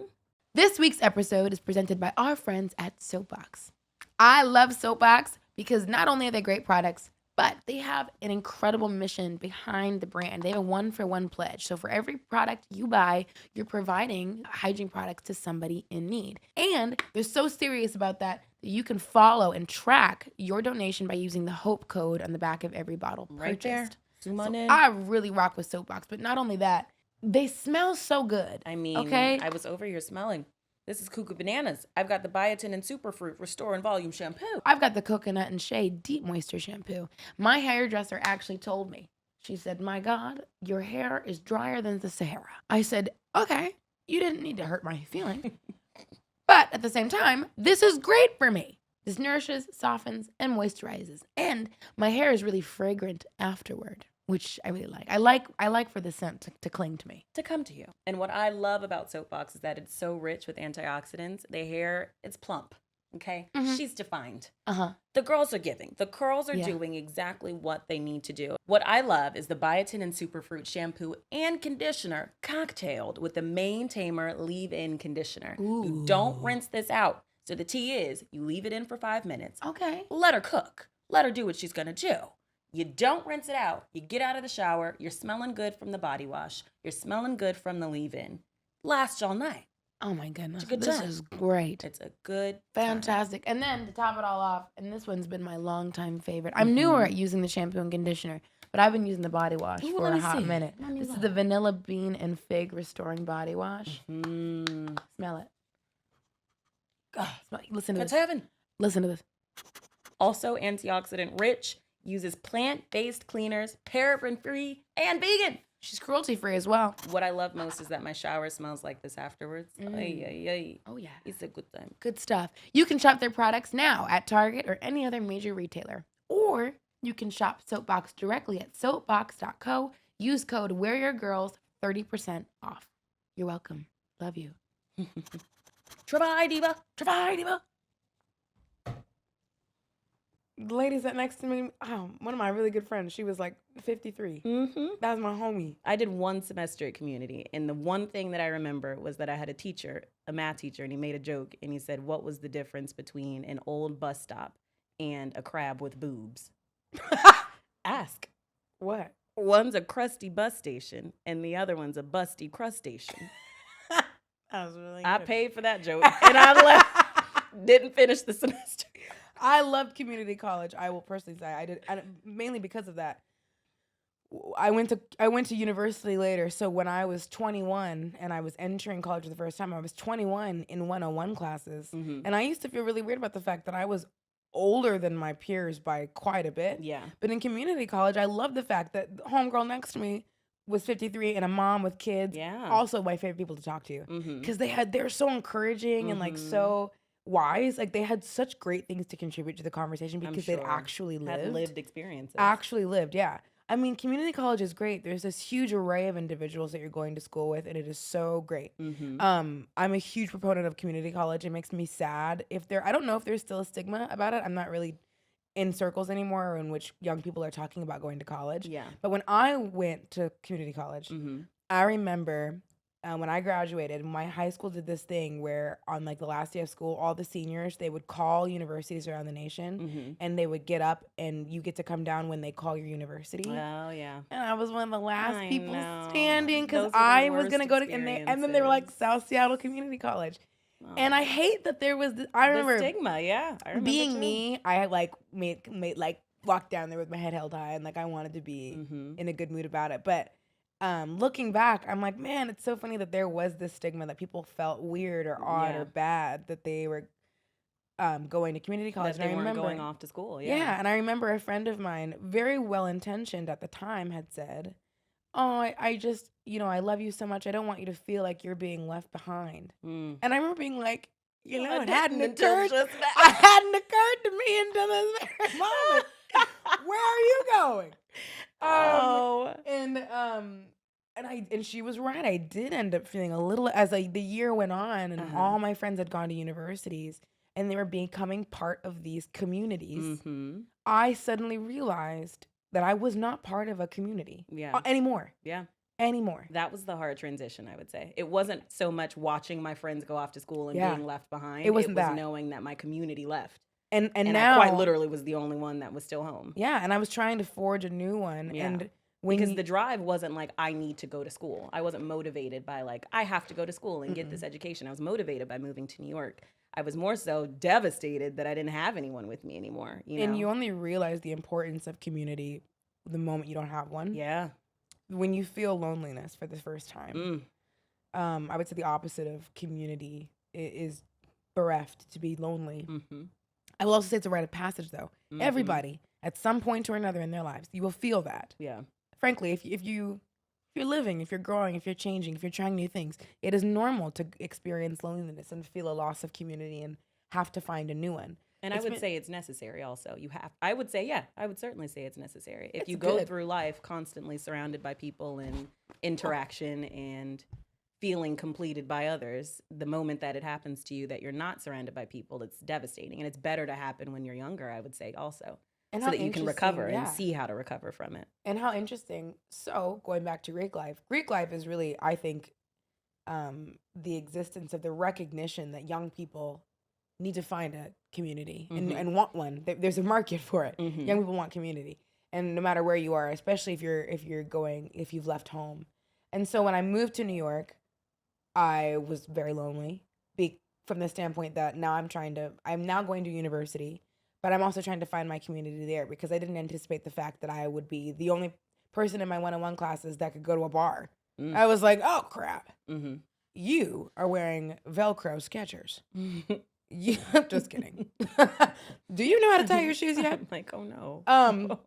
Speaker 1: This week's episode is presented by our friends at Soapbox. I love Soapbox because not only are they great products, but they have an incredible mission behind the brand. They have a 1-for-1 pledge. So for every product you buy, you're providing hygiene products to somebody in need. And they're so serious about that you can follow and track your donation by using the HOPE code on the back of every bottle
Speaker 2: Right there.
Speaker 1: purchased.
Speaker 2: Zoom on
Speaker 1: So
Speaker 2: in.
Speaker 1: I really rock with Soapbox, but not only that, they smell so good.
Speaker 2: I mean,
Speaker 1: okay?
Speaker 2: I was over here smelling. This is Cuckoo Bananas. I've got the Biotin and Superfruit Restore and Volume Shampoo.
Speaker 1: I've got the Coconut and Shea Deep Moisture Shampoo. My hairdresser actually told me, she said, my God, your hair is drier than the Sahara. I said, okay, you didn't need to hurt my feelings. But at the same time, this is great for me. This nourishes, softens, and moisturizes. And my hair is really fragrant afterward, which I really like. I like for the scent to cling to me.
Speaker 2: To come to you. And what I love about Soapbox is that it's so rich with antioxidants. The hair, it's plump. Okay?
Speaker 1: Mhm.
Speaker 2: She's defined.
Speaker 1: Uh-huh.
Speaker 2: The girls are giving. The curls are
Speaker 1: Yeah.
Speaker 2: doing exactly what they need to do. What I love is the Biotin and Superfruit shampoo and conditioner cocktailed with the Mane Tamer leave-in conditioner. You don't rinse this out. So the tea is you leave it in for 5 minutes.
Speaker 1: Okay.
Speaker 2: Let her cook. Let her do what she's going to do. You don't rinse it out. You get out of the shower. You're smelling good from the body wash. You're smelling good from the leave-in. lasts all night.
Speaker 1: Oh my goodness.
Speaker 2: It's a good
Speaker 1: This
Speaker 2: time.
Speaker 1: is great.
Speaker 2: It's a good
Speaker 1: Fantastic. And then to top it all off, and this one's been my longtime favorite. I'm newer at using the shampoo and conditioner, but I've been using the body wash
Speaker 2: Ooh,
Speaker 1: for
Speaker 2: let
Speaker 1: a
Speaker 2: me
Speaker 1: hot
Speaker 2: see.
Speaker 1: minute.
Speaker 2: Let me
Speaker 1: This is
Speaker 2: look.
Speaker 1: the vanilla bean and fig restoring body wash.
Speaker 2: Mm.
Speaker 1: Smell it. Listen to
Speaker 2: That's
Speaker 1: this.
Speaker 2: heaven.
Speaker 1: Listen to this.
Speaker 2: Also antioxidant rich, uses plant-based cleaners, paraben-free, and vegan.
Speaker 1: She's cruelty free as well.
Speaker 2: What I love most is that my shower smells like this afterwards. Ay, ay, ay.
Speaker 1: Oh yeah.
Speaker 2: It's a good time.
Speaker 1: Good stuff. You can shop their products now at Target or any other major retailer. Or you can shop Soapbox directly at soapbox.co. Use code WearYourGirls 30% off. You're welcome. Love you.
Speaker 2: Travai, diva.
Speaker 1: Travai, diva. The lady sat next to me. Oh, one of my really good friends. She was like 53.
Speaker 2: Mm-hmm.
Speaker 1: That was my homie.
Speaker 2: I did one semester at Community, and the one thing that I remember was that I had a teacher, a math teacher, and he made a joke, and he said, what was the difference between an old bus stop and a crab with boobs? Ask.
Speaker 1: What?
Speaker 2: One's a crusty bus station, and the other one's a busty crustacean.
Speaker 1: That was really
Speaker 2: I
Speaker 1: good.
Speaker 2: paid for that joke, and I left. Didn't finish the semester.
Speaker 1: I loved community college. I will personally say I did, and mainly because of that. I went to university later. So when I was 21 and I was entering college for the first time, I was 21 in 101 classes, and I used to feel really weird about the fact that I was older than my peers by quite a bit.
Speaker 2: Yeah.
Speaker 1: But in community college, I love the fact that the homegirl next to me was 53 and a mom with kids.
Speaker 2: Yeah.
Speaker 1: Also, my favorite people to talk to because they're so encouraging and like so wise. Like they had such great things to contribute to the conversation because they'd actually lived.
Speaker 2: Had lived experiences.
Speaker 1: Actually lived, yeah. I mean, community college is great. There's this huge array of individuals that you're going to school with, and it is so great. I'm a huge proponent of community college. It makes me sad I don't know if there's still a stigma about it. I'm not really in circles anymore in which young people are talking about going to college.
Speaker 2: Yeah.
Speaker 1: But when I went to community college, I remember when I graduated, my high school did this thing where on like the last day of school, all the seniors, they would call universities around the nation and they would get up and you get to come down when they call your university.
Speaker 2: Oh, yeah.
Speaker 1: And I was one of the last
Speaker 2: I
Speaker 1: people
Speaker 2: know.
Speaker 1: standing because
Speaker 2: Those are the
Speaker 1: I was going to go
Speaker 2: worst
Speaker 1: to, and then they were like
Speaker 2: experiences.
Speaker 1: South Seattle Community College.
Speaker 2: Oh.
Speaker 1: And I hate that there was, I remember
Speaker 2: the stigma, yeah. I remember
Speaker 1: being
Speaker 2: too.
Speaker 1: me, I like made like walked down there with my head held high and like I wanted to be in a good mood about it. But looking back, I'm like, man, it's so funny that there was this stigma that people felt weird or odd or bad that they were going to community college.
Speaker 2: That they
Speaker 1: and I
Speaker 2: weren't
Speaker 1: remember
Speaker 2: going off to school,
Speaker 1: yeah, and I remember a friend of mine, very well intentioned at the time, had said, "Oh, I just, I love you so much. I don't want you to feel like you're being left behind." And I remember being like, it hadn't occurred. I hadn't occurred to me until this very moment. Where are you going? And she was right. I did end up feeling a little as the year went on, and all my friends had gone to universities, and they were becoming part of these communities. I suddenly realized that I was not part of a community anymore.
Speaker 2: Yeah.
Speaker 1: Anymore.
Speaker 2: That was the hard transition, I would say. It wasn't so much watching my friends go off to school and being left behind.
Speaker 1: It wasn't
Speaker 2: was
Speaker 1: that.
Speaker 2: knowing that my community left.
Speaker 1: And
Speaker 2: I
Speaker 1: now
Speaker 2: quite literally was the only one that was still home.
Speaker 1: Yeah, and I was trying to forge a new one.
Speaker 2: Yeah.
Speaker 1: And
Speaker 2: because the drive wasn't like, I need to go to school. I wasn't motivated by like, I have to go to school and get this education. I was motivated by moving to New York. I was more so devastated that I didn't have anyone with me anymore.
Speaker 1: And you only realize the importance of community the moment you don't have one.
Speaker 2: Yeah.
Speaker 1: When you feel loneliness for the first time. I would say the opposite of community is bereft, to be lonely. I will also say it's a rite of passage, though. Everybody, at some point or another in their lives, you will feel that.
Speaker 2: Yeah.
Speaker 1: Frankly, if you're living, if you're growing, if you're changing, if you're trying new things, it is normal to experience loneliness and feel a loss of community and have to find a new one.
Speaker 2: And I would say it's necessary also. I would certainly say it's necessary. If you go through life constantly surrounded by people and interaction and feeling completed by others, the moment that it happens to you that you're not surrounded by people, it's devastating. And it's better to happen when you're younger, I would say also. And so that you can recover and see how to recover from it.
Speaker 1: And how interesting. So going back to Greek life is really, I think, the existence of the recognition that young people need to find a community and want one. There's a market for it. Young people want community, and no matter where you are, especially if you've left home. And so when I moved to New York, I was very lonely from the standpoint that now I'm now going to university, but I'm also trying to find my community there because I didn't anticipate the fact that I would be the only person in my one-on-one classes that could go to a bar. I was like, oh crap.
Speaker 2: Mm-hmm.
Speaker 1: You are wearing Velcro Skechers. Yeah, I'm just kidding. Do you know how to tie your shoes yet?
Speaker 2: I'm like, oh no.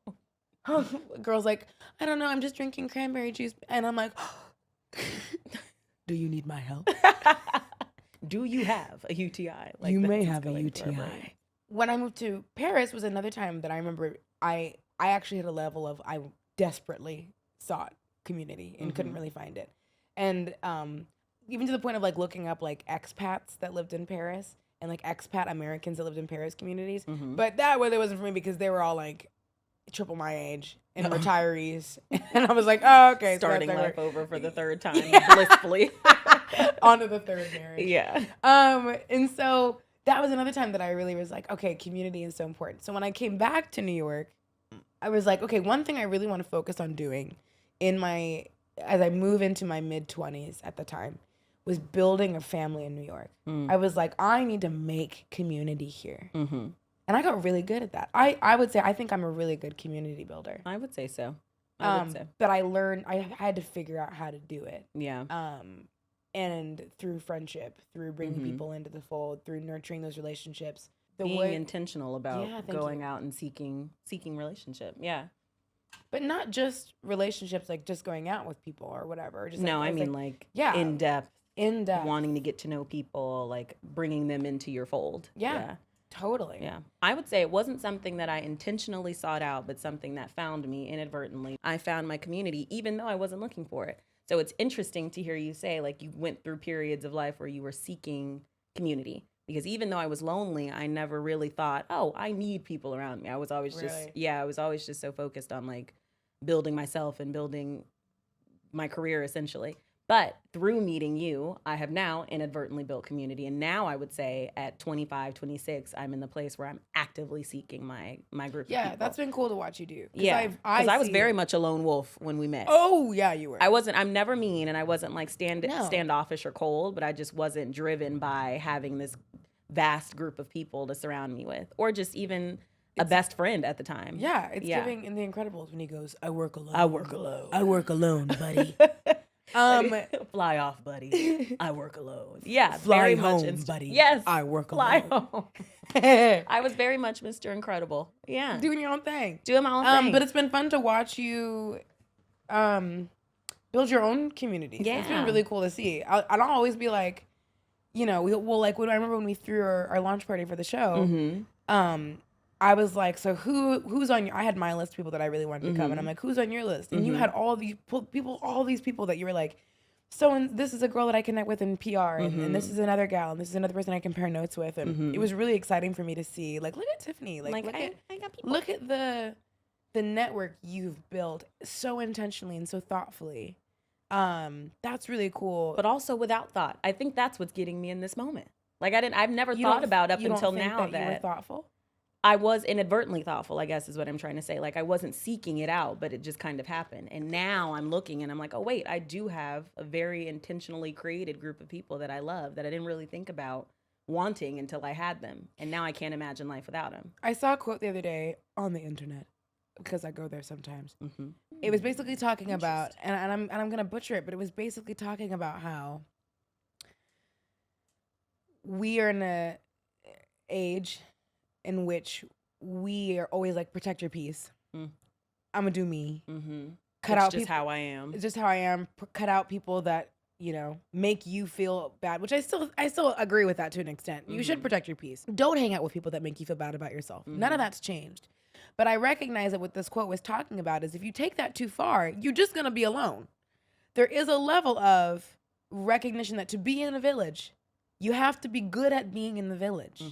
Speaker 1: Girl's like, I don't know. I'm just drinking cranberry juice. And I'm like, do you need my help?
Speaker 2: Do you have a UTI? Like,
Speaker 1: you may
Speaker 2: that's
Speaker 1: have a
Speaker 2: going
Speaker 1: UTI.
Speaker 2: forward.
Speaker 1: When I moved to Paris was another time that I remember I actually hit a level of I desperately sought community and couldn't really find it. And even to the point of like looking up like expats that lived in Paris and like expat Americans that lived in Paris communities. But that really wasn't for me because they were all like triple my age and retirees. And I was like, oh, okay.
Speaker 2: Starting
Speaker 1: so
Speaker 2: life over for the third time blissfully.
Speaker 1: On to the third marriage.
Speaker 2: Yeah.
Speaker 1: And so that was another time that I really was like, okay, community is so important. So when I came back to New York, I was like, okay, one thing I really want to focus on doing as I move into my mid-20s at the time was building a family in New York. I was like, I need to make community here. And I got really good at that. I would say, I think I'm a really good community builder.
Speaker 2: I would say so.
Speaker 1: But I had to figure out how to do it.
Speaker 2: Yeah.
Speaker 1: And through friendship, through bringing people into the fold, through nurturing those relationships.
Speaker 2: Being intentional about going out and seeking relationship. Yeah.
Speaker 1: But not just relationships, like just going out with people or whatever. Just
Speaker 2: no,
Speaker 1: like,
Speaker 2: I mean like
Speaker 1: yeah,
Speaker 2: in depth, wanting to
Speaker 1: wanting
Speaker 2: get to know people, like bringing them into your fold.
Speaker 1: Yeah. Totally.
Speaker 2: Yeah. I would say it wasn't something that I intentionally sought out, but something that found me inadvertently. I found my community, even though I wasn't looking for it. So it's interesting to hear you say, like, you went through periods of life where you were seeking community. Because even though I was lonely, I never really thought, oh, I need people around me. I was always just so focused on, like, building myself and building my career, essentially. But through meeting you, I have now inadvertently built community. And now I would say at 25, 26, I'm in the place where I'm actively seeking my group of people.
Speaker 1: Yeah, that's been cool to watch you do.
Speaker 2: Yeah, because I was very much a lone wolf when we met.
Speaker 1: Oh, yeah, you were.
Speaker 2: I'm never mean, and I wasn't like standoffish or cold, but I just wasn't driven by having this vast group of people to surround me with, or just even a best friend at the time.
Speaker 1: Yeah, it's giving in The Incredibles when he goes, I work alone.
Speaker 2: I work alone.
Speaker 1: I work alone, buddy.
Speaker 2: Fly off, buddy. I work alone. Yeah,
Speaker 1: Fly
Speaker 2: very
Speaker 1: home,
Speaker 2: much
Speaker 1: buddy.
Speaker 2: Yes,
Speaker 1: I work
Speaker 2: fly
Speaker 1: alone.
Speaker 2: home. I was very much Mr. Incredible. Yeah,
Speaker 1: Doing your own thing.
Speaker 2: doing my own thing.
Speaker 1: But it's been fun to watch you build your own communities.
Speaker 2: Yeah.
Speaker 1: It's been really cool to see. I'll always be like, you know, we'll like, when I remember when we threw our launch party for the show, I was like, so who's on your, I had my list of people that I really wanted to come, and I'm like, who's on your list? And you had all these people that you were like, so this is a girl that I connect with in PR, and this is another gal, and this is another person I compare notes with, and it was really exciting for me to see, like, look at Tiffany,
Speaker 2: I got people.
Speaker 1: look at the network you've built so intentionally and so thoughtfully. That's really cool.
Speaker 2: But also without thought. I think that's what's getting me in this moment. Like I've never thought about up until now
Speaker 1: that you were thoughtful.
Speaker 2: I was inadvertently thoughtful, I guess is what I'm trying to say. Like I wasn't seeking it out, but it just kind of happened. And now I'm looking and I'm like, oh wait, I do have a very intentionally created group of people that I love that I didn't really think about wanting until I had them. And now I can't imagine life without them.
Speaker 1: I saw a quote the other day on the internet because I go there sometimes. It was basically talking about, and I'm gonna butcher it, but it was basically talking about how we are in a age in which we are always like, protect your peace. I'm gonna do me. Cut out
Speaker 2: just how I am.
Speaker 1: It's just how I am. Cut out people that, you know, make you feel bad, which I still agree with that to an extent. You should protect your peace. Don't hang out with people that make you feel bad about yourself. None of that's changed. But I recognize that what this quote was talking about is if you take that too far, you're just gonna be alone. There is a level of recognition that to be in a village, you have to be good at being in the village.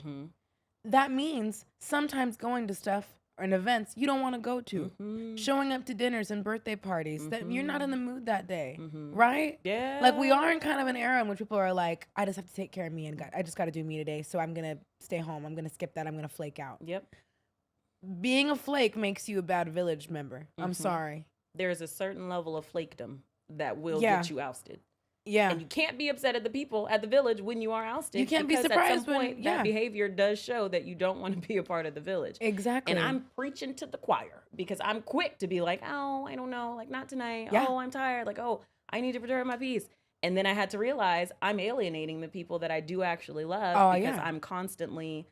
Speaker 1: That means sometimes going to stuff and events you don't want to go to, showing up to dinners and birthday parties that you're not in the mood that day, right?
Speaker 2: Yeah.
Speaker 1: Like we are in kind of an era in which people are like, I just have to take care of me and I just got to do me today, so I'm going to stay home. I'm going to skip that. I'm going to flake out.
Speaker 2: Yep.
Speaker 1: Being a flake makes you a bad village member. I'm sorry.
Speaker 2: There's a certain level of flakedom that will get you ousted.
Speaker 1: Yeah.
Speaker 2: And you can't be upset at the people at the village when you are ousted.
Speaker 1: You can't be
Speaker 2: because
Speaker 1: surprised
Speaker 2: at some point
Speaker 1: when,
Speaker 2: that behavior does show that you don't want to be a part of the village.
Speaker 1: Exactly.
Speaker 2: And I'm preaching to the choir because I'm quick to be like, oh, I don't know, like not tonight.
Speaker 1: Yeah.
Speaker 2: Oh, I'm tired. Like, oh, I need to preserve my peace. And then I had to realize I'm alienating the people that I do actually love because I'm constantly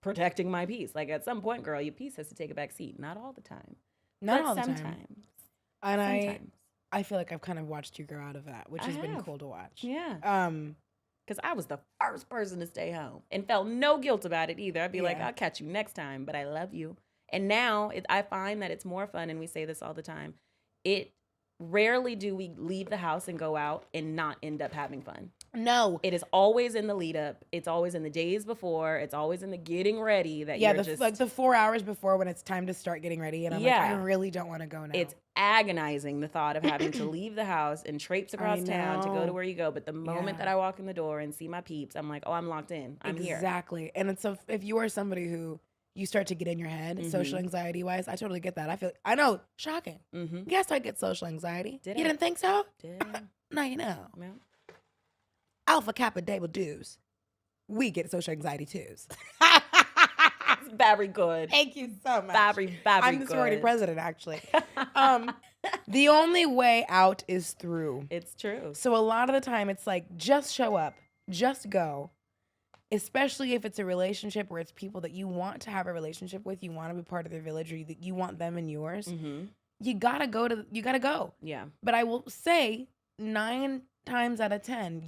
Speaker 2: protecting my peace. Like at some point, girl, your peace has to take a back seat. Not all the time.
Speaker 1: Not
Speaker 2: but
Speaker 1: all the
Speaker 2: sometimes.
Speaker 1: time. And
Speaker 2: Sometimes.
Speaker 1: I feel like I've kind of watched you grow out of that, which has been cool to watch.
Speaker 2: Yeah. Because I was the first person to stay home and felt no guilt about it either. I'd be like, I'll catch you next time, but I love you. And now I find that it's more fun, and we say this all the time. Rarely do we leave the house and go out and not end up having fun.
Speaker 1: No.
Speaker 2: It is always in the lead up. It's always in the days before. It's always in the getting ready that you're just...
Speaker 1: like the 4 hours before when it's time to start getting ready. And I'm like, I really don't want to go now.
Speaker 2: It's agonizing, the thought of having to leave the house and traipse across town to go to where you go. But the moment that I walk in the door and see my peeps, I'm like, oh, I'm locked in. I'm here.
Speaker 1: Exactly. And it's if you are somebody who you start to get in your head, social anxiety wise, I totally get that. I know, shocking. Yes, I get social anxiety. You didn't think so? Now you know.
Speaker 2: Yeah.
Speaker 1: Alpha Kappa Double Do's. We get social anxiety twos.
Speaker 2: Very good.
Speaker 1: Thank you so much.
Speaker 2: Very
Speaker 1: I'm the sorority president, actually. The only way out is through.
Speaker 2: It's true.
Speaker 1: So a lot of the time, it's like, just show up. Just go. Especially if it's a relationship where it's people that you want to have a relationship with, you want to be part of their village, or you want them in yours. You gotta go.
Speaker 2: Yeah.
Speaker 1: But I will say 9 times out of 10,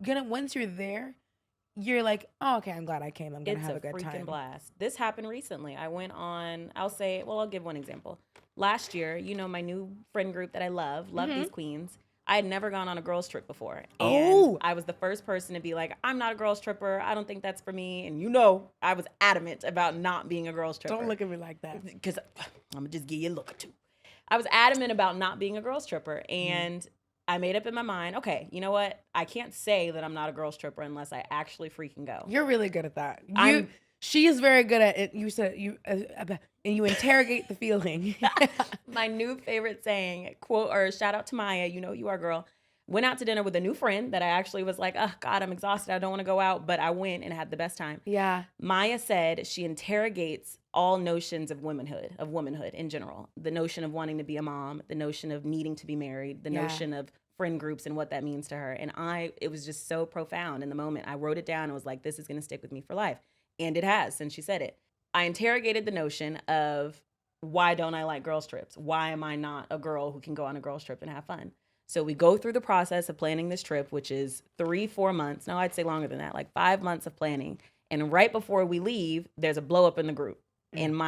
Speaker 1: once you're there, you're like, oh, okay, I'm glad I came. I'm gonna have a good time.
Speaker 2: It's a freaking blast. This happened recently. I went on, I'll give one example. Last year, my new friend group that I love these queens. I had never gone on a girls trip before. And I was the first person to be like, I'm not a girls tripper. I don't think that's for me. And I was adamant about not being a girls tripper.
Speaker 1: Don't look at me like that.
Speaker 2: Because I'm going to just give you a look or two. I was adamant about not being a girls tripper. And I made up in my mind, okay, you know what? I can't say that I'm not a girls tripper unless I actually freaking go.
Speaker 1: You're really good at that. She is very good at it. You said and you interrogate the feeling.
Speaker 2: My new favorite saying, quote, or shout out to Maya, you are, girl. Went out to dinner with a new friend that I actually was like, oh, God, I'm exhausted. I don't want to go out. But I went and had the best time.
Speaker 1: Yeah.
Speaker 2: Maya said she interrogates all notions of womanhood in general. The notion of wanting to be a mom, the notion of needing to be married, the notion of friend groups and what that means to her. And it was just so profound in the moment. I wrote it down and was like, this is going to stick with me for life. And it has since she said it. I interrogated the notion of why don't I like girls trips? Why am I not a girl who can go on a girls trip and have fun? So we go through the process of planning this trip, which is 3-4 months. No, I'd say longer than that, like 5 months of planning. And right before we leave, there's a blow up in the group. And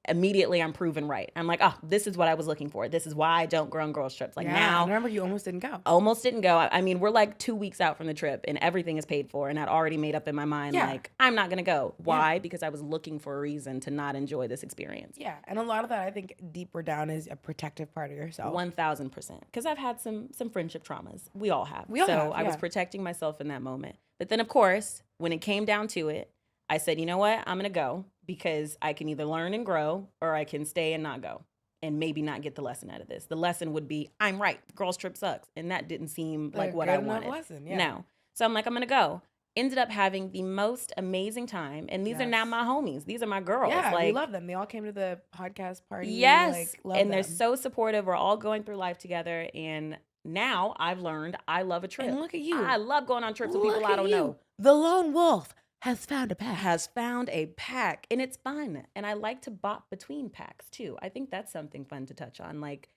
Speaker 2: immediately I'm proven right. I'm like, oh, this is what I was looking for. This is why I don't go on girls trips. Like now.
Speaker 1: I remember you almost didn't go.
Speaker 2: I mean, we're like 2 weeks out from the trip and everything is paid for. And I'd already made up in my mind, like, I'm not going to go. Why? Because I was looking for a reason to not enjoy this experience.
Speaker 1: Yeah. And a lot of that, I think, deeper down is a protective part of yourself.
Speaker 2: 1,000%. Because I've had some friendship traumas. We all have. I was protecting myself in that moment. But then, of course, when it came down to it, I said, you know what? I'm going to go because I can either learn and grow or I can stay and not go and maybe not get the lesson out of this. The lesson would be, I'm right. Girls trip sucks. And that didn't seem like what I wanted.
Speaker 1: Lesson,
Speaker 2: No. So I'm like, I'm going to go. Ended up having the most amazing time. And these are now my homies. These are my girls.
Speaker 1: Yeah, we love them. They all came to the podcast party.
Speaker 2: Yes.
Speaker 1: Love
Speaker 2: and
Speaker 1: them.
Speaker 2: they're so supportive. We're all going through life together. And now I've learned I love a trip.
Speaker 1: And look at you.
Speaker 2: I love going on trips with people I don't know.
Speaker 1: The lone wolf has found a pack.
Speaker 2: And it's fun. And I like to bop between packs too. I think that's something fun to touch on. Like,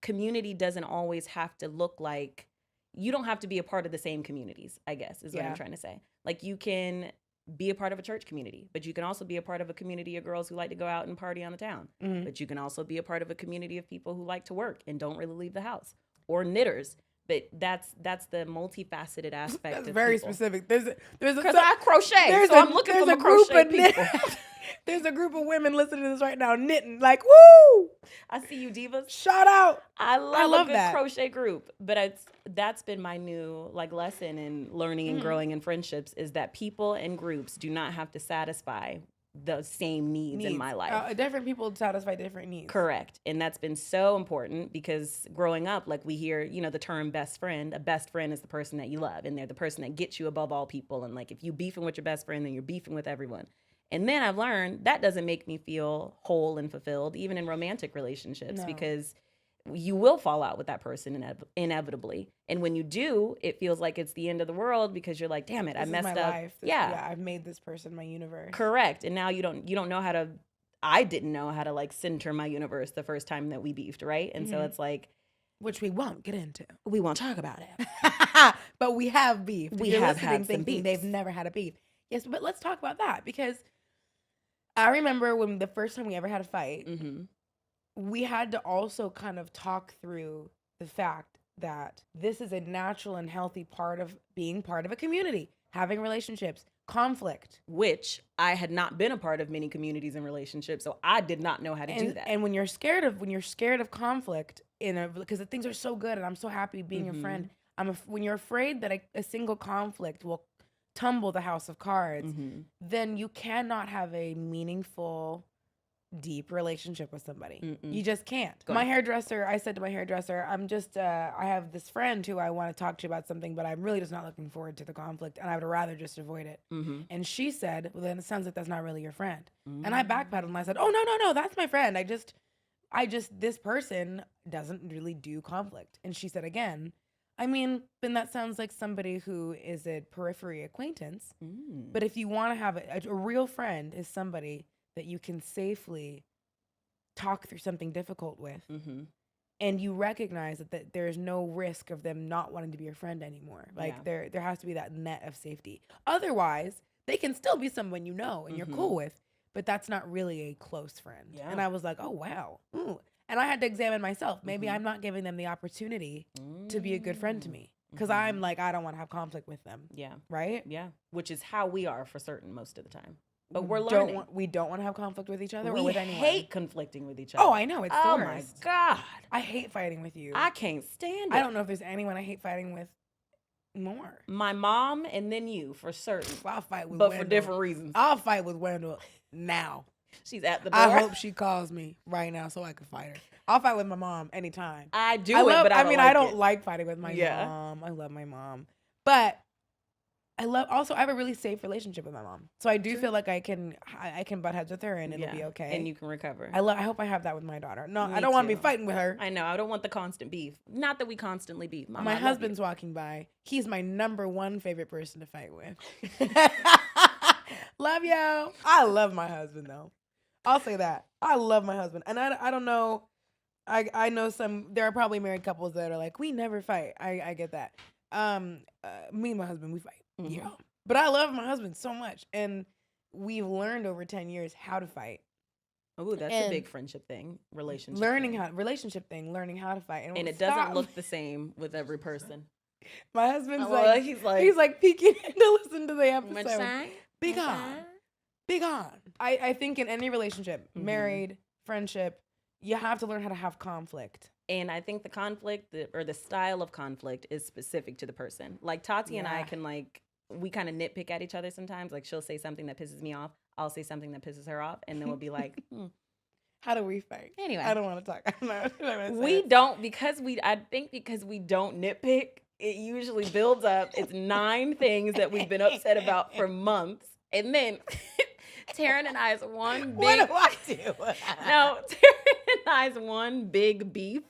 Speaker 2: community doesn't always have to look like, you don't have to be a part of the same communities, I guess, is what I'm trying to say. Like, you can be a part of a church community, but you can also be a part of a community of girls who like to go out and party on the town. But you can also be a part of a community of people who like to work and don't really leave the house, or knitters. But that's the multifaceted aspect.
Speaker 1: That's
Speaker 2: of
Speaker 1: very
Speaker 2: people.
Speaker 1: specific. There's
Speaker 2: because I crochet, so I'm looking for my crochet people.
Speaker 1: There's a group of women listening to this right now knitting, like, woo!
Speaker 2: I see you, divas.
Speaker 1: Shout out!
Speaker 2: I love a good
Speaker 1: that
Speaker 2: crochet group. But that's been my new lesson in learning and growing in friendships, is that people and groups do not have to satisfy the same needs in my life.
Speaker 1: Different people satisfy different needs.
Speaker 2: Correct. And that's been so important because growing up, like we hear, you know, the term best friend. A best friend is the person that you love, and they're the person that gets you above all people. And like if you beefing with your best friend, then you're beefing with everyone. And then I've learned that doesn't make me feel whole and fulfilled, even in romantic relationships, because you will fall out with that person inevitably. And when you do, it feels like it's the end of the world because you're like, damn it, I messed up.
Speaker 1: Life. I've made this person my universe.
Speaker 2: Correct. And now you don't know how to, I didn't know how to like center my universe the first time that we beefed, right? And so it's like,
Speaker 1: which we won't get into.
Speaker 2: We won't talk about it.
Speaker 1: But we have beef.
Speaker 2: We have had some beef.
Speaker 1: They've never had a beef. Yes, but let's talk about that because I remember when the first time we ever had a fight, we had to also kind of talk through the fact that this is a natural and healthy part of being part of a community, having relationships, conflict.
Speaker 2: Which I had not been a part of many communities and relationships, so I did not know how to do that.
Speaker 1: And when you're scared of conflict because things are so good and I'm so happy being your friend, when you're afraid that a single conflict will tumble the house of cards, then you cannot have a meaningful, deep relationship with somebody. You just can't. I said to my hairdresser, I have this friend who I want to talk to about something, but I'm really just not looking forward to the conflict and I would rather just avoid it. And she said, well, then it sounds like that's not really your friend. And I backpedaled and I said, oh, no, that's my friend. This person doesn't really do conflict. And she said again, I mean, then that sounds like somebody who is a periphery acquaintance. But if you want to have a real friend is somebody that you can safely talk through something difficult with. And you recognize that there's no risk of them not wanting to be your friend anymore. Like there has to be that net of safety. Otherwise, they can still be someone you know and you're cool with, but that's not really a close friend. Yeah. And I was like, oh, wow. Ooh. And I had to examine myself. Maybe I'm not giving them the opportunity to be a good friend to me. Because I'm like, I don't want to have conflict with them. Yeah. Right?
Speaker 2: Yeah. Which is how we are for certain most of the time. But we're learning.
Speaker 1: We don't want to have conflict with each other or with anyone.
Speaker 2: We hate conflicting with each other.
Speaker 1: Oh, I know. It's the worst.
Speaker 2: My God.
Speaker 1: I hate fighting with you.
Speaker 2: I can't stand it.
Speaker 1: I don't know if there's anyone I hate fighting with more.
Speaker 2: My mom and then you, for certain.
Speaker 1: I'll fight with
Speaker 2: But
Speaker 1: Wendell.
Speaker 2: for different reasons.
Speaker 1: I'll fight with Wendell now.
Speaker 2: She's at the door.
Speaker 1: I hope she calls me right now so I can fight her. I'll fight with my mom anytime.
Speaker 2: I don't
Speaker 1: like fighting with my mom. I love my mom. But I have a really safe relationship with my mom. So I do feel like I can butt heads with her and it'll be okay.
Speaker 2: And you can recover.
Speaker 1: I hope I have that with my daughter. No, I don't want to be fighting with her.
Speaker 2: I know. I don't want the constant beef. Not that we constantly beef.
Speaker 1: My husband's walking by. He's my number one favorite person to fight with. Love you. I love my husband though. I'll say that. I love my husband. And I don't know. I know there are probably married couples that are like, we never fight. I get that. Me and my husband, we fight. Yeah. But I love my husband so much. And we've learned over 10 years how to fight.
Speaker 2: Oh, that's a big friendship thing. Relationship
Speaker 1: learning how to fight.
Speaker 2: And it doesn't look the same with every person.
Speaker 1: My husband's he's like peeking in to listen to the episode. Big on. I think in any relationship, married, friendship, you have to learn how to have conflict.
Speaker 2: And I think the conflict or the style of conflict is specific to the person. Like Tati and I can we kind of nitpick at each other sometimes. Like she'll say something that pisses me off. I'll say something that pisses her off. And then we'll be like,
Speaker 1: how do we fight?
Speaker 2: Anyway.
Speaker 1: I don't want to talk.
Speaker 2: Because we don't nitpick, it usually builds up. It's 9 things that we've been upset about for months. And then Taryn and I's one big...
Speaker 1: What do I do?
Speaker 2: No, Taryn and I's one big beef.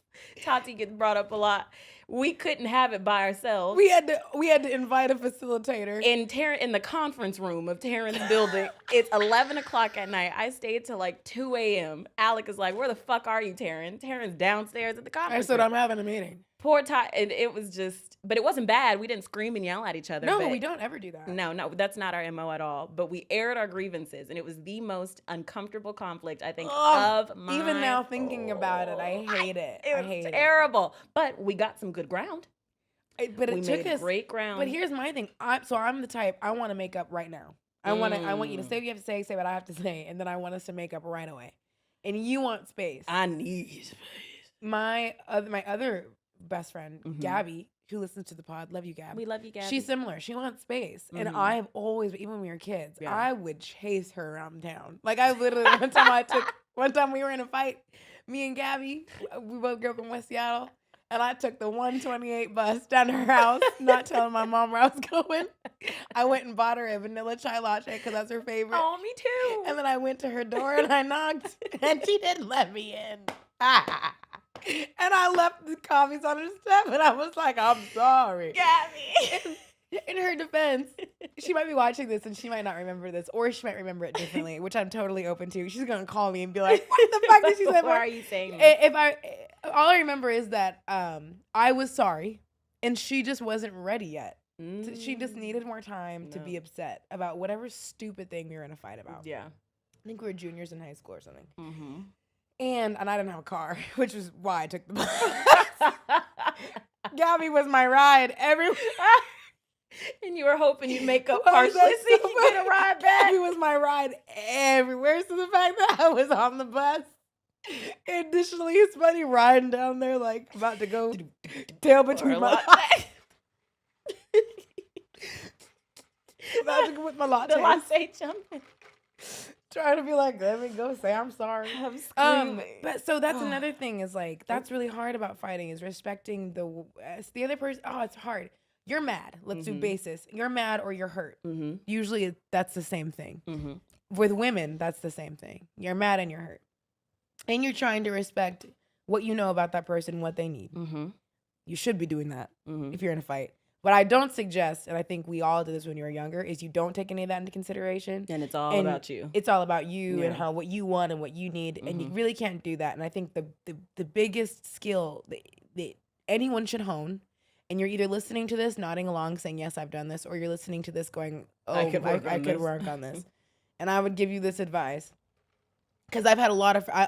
Speaker 2: Tati gets brought up a lot. We couldn't have it by ourselves.
Speaker 1: We had to invite a facilitator.
Speaker 2: In the conference room of Taryn's building, it's 11 o'clock at night. I stayed till like 2 a.m. Alec is like, where the fuck are you, Taryn? Taryn's downstairs at the conference
Speaker 1: I said,
Speaker 2: room.
Speaker 1: I'm having a meeting.
Speaker 2: Poor Ty, and it was just, but it wasn't bad. We didn't scream and yell at each other.
Speaker 1: No, we don't ever do that.
Speaker 2: No, that's not our MO at all. But we aired our grievances, and it was the most uncomfortable conflict, I think, of my
Speaker 1: Even now thinking about it, I hate it.
Speaker 2: It was terrible. But we got some good ground.
Speaker 1: But it took us
Speaker 2: great ground.
Speaker 1: But here's my thing. I'm the type, I want to make up right now. I want you to say what you have to say what I have to say, and then I want us to make up right away. And you want space.
Speaker 2: I need space.
Speaker 1: My other best friend,
Speaker 2: Mhm.
Speaker 1: Gabby, who listens to the pod. Love you, Gab.
Speaker 2: We love you, Gabby.
Speaker 1: She's similar. She wants space. And
Speaker 2: Mhm.
Speaker 1: I've always, even when we were kids,
Speaker 2: Yeah.
Speaker 1: I would chase her around town. Like I literally, one time we were in a fight, me and Gabby, we both grew up in West Seattle. And I took the 128 bus down to her house, not telling my mom where I was going. I went and bought her a vanilla chai latte because that's her favorite.
Speaker 2: Oh, me too.
Speaker 1: And then I went to her door and I knocked, and she didn't let me in. And I left the coffees on her step, and I was like, I'm sorry.
Speaker 2: Gabby.
Speaker 1: In her defense, she might be watching this and she might not remember this, or she might remember it differently, which I'm totally open to. She's gonna call me and be like, "What the fuck did she say?"
Speaker 2: Why are you saying this?
Speaker 1: All I remember is that I was sorry, and she just wasn't ready yet. She just needed more time to be upset about whatever stupid thing we were in a fight about.
Speaker 2: Yeah.
Speaker 1: I think we were juniors in high school or something.
Speaker 2: Mm-hmm.
Speaker 1: And I didn't have a car, which is why I took the bus. Gabby was my ride everywhere.
Speaker 2: And you were hoping you'd make up
Speaker 1: Oh,
Speaker 2: partially
Speaker 1: that's
Speaker 2: so you
Speaker 1: so
Speaker 2: could get a
Speaker 1: funny.
Speaker 2: ride back.
Speaker 1: Gabby was my ride everywhere. So the fact that I was on the bus, additionally, it's funny riding down there like about to go tail between my about to go with my latte.
Speaker 2: The latte jumping.
Speaker 1: Trying to be like, let me go say I'm sorry.
Speaker 2: I'm screaming.
Speaker 1: But so that's another thing is like, that's really hard about fighting is respecting the other person. Oh, it's hard. You're mad. Let's do basis. You're mad or you're hurt.
Speaker 2: Mm-hmm.
Speaker 1: Usually that's the same thing.
Speaker 2: Mm-hmm.
Speaker 1: With women, that's the same thing. You're mad and you're hurt. And you're trying to respect what you know about that person, what they need.
Speaker 2: Mm-hmm.
Speaker 1: You should be doing that
Speaker 2: Mm-hmm.
Speaker 1: if you're in a fight. What I don't suggest, and I think we all did this when you were younger, is you don't take any of that into consideration.
Speaker 2: And it's all about you.
Speaker 1: It's all about you and
Speaker 2: Yeah.
Speaker 1: how what you want and what you need, and you really can't do that. And I think the biggest skill that anyone should hone, and you're either listening to this, nodding along, saying yes, I've done this, or you're listening to this, going, oh, I could work on this. And I would give you this advice because I've had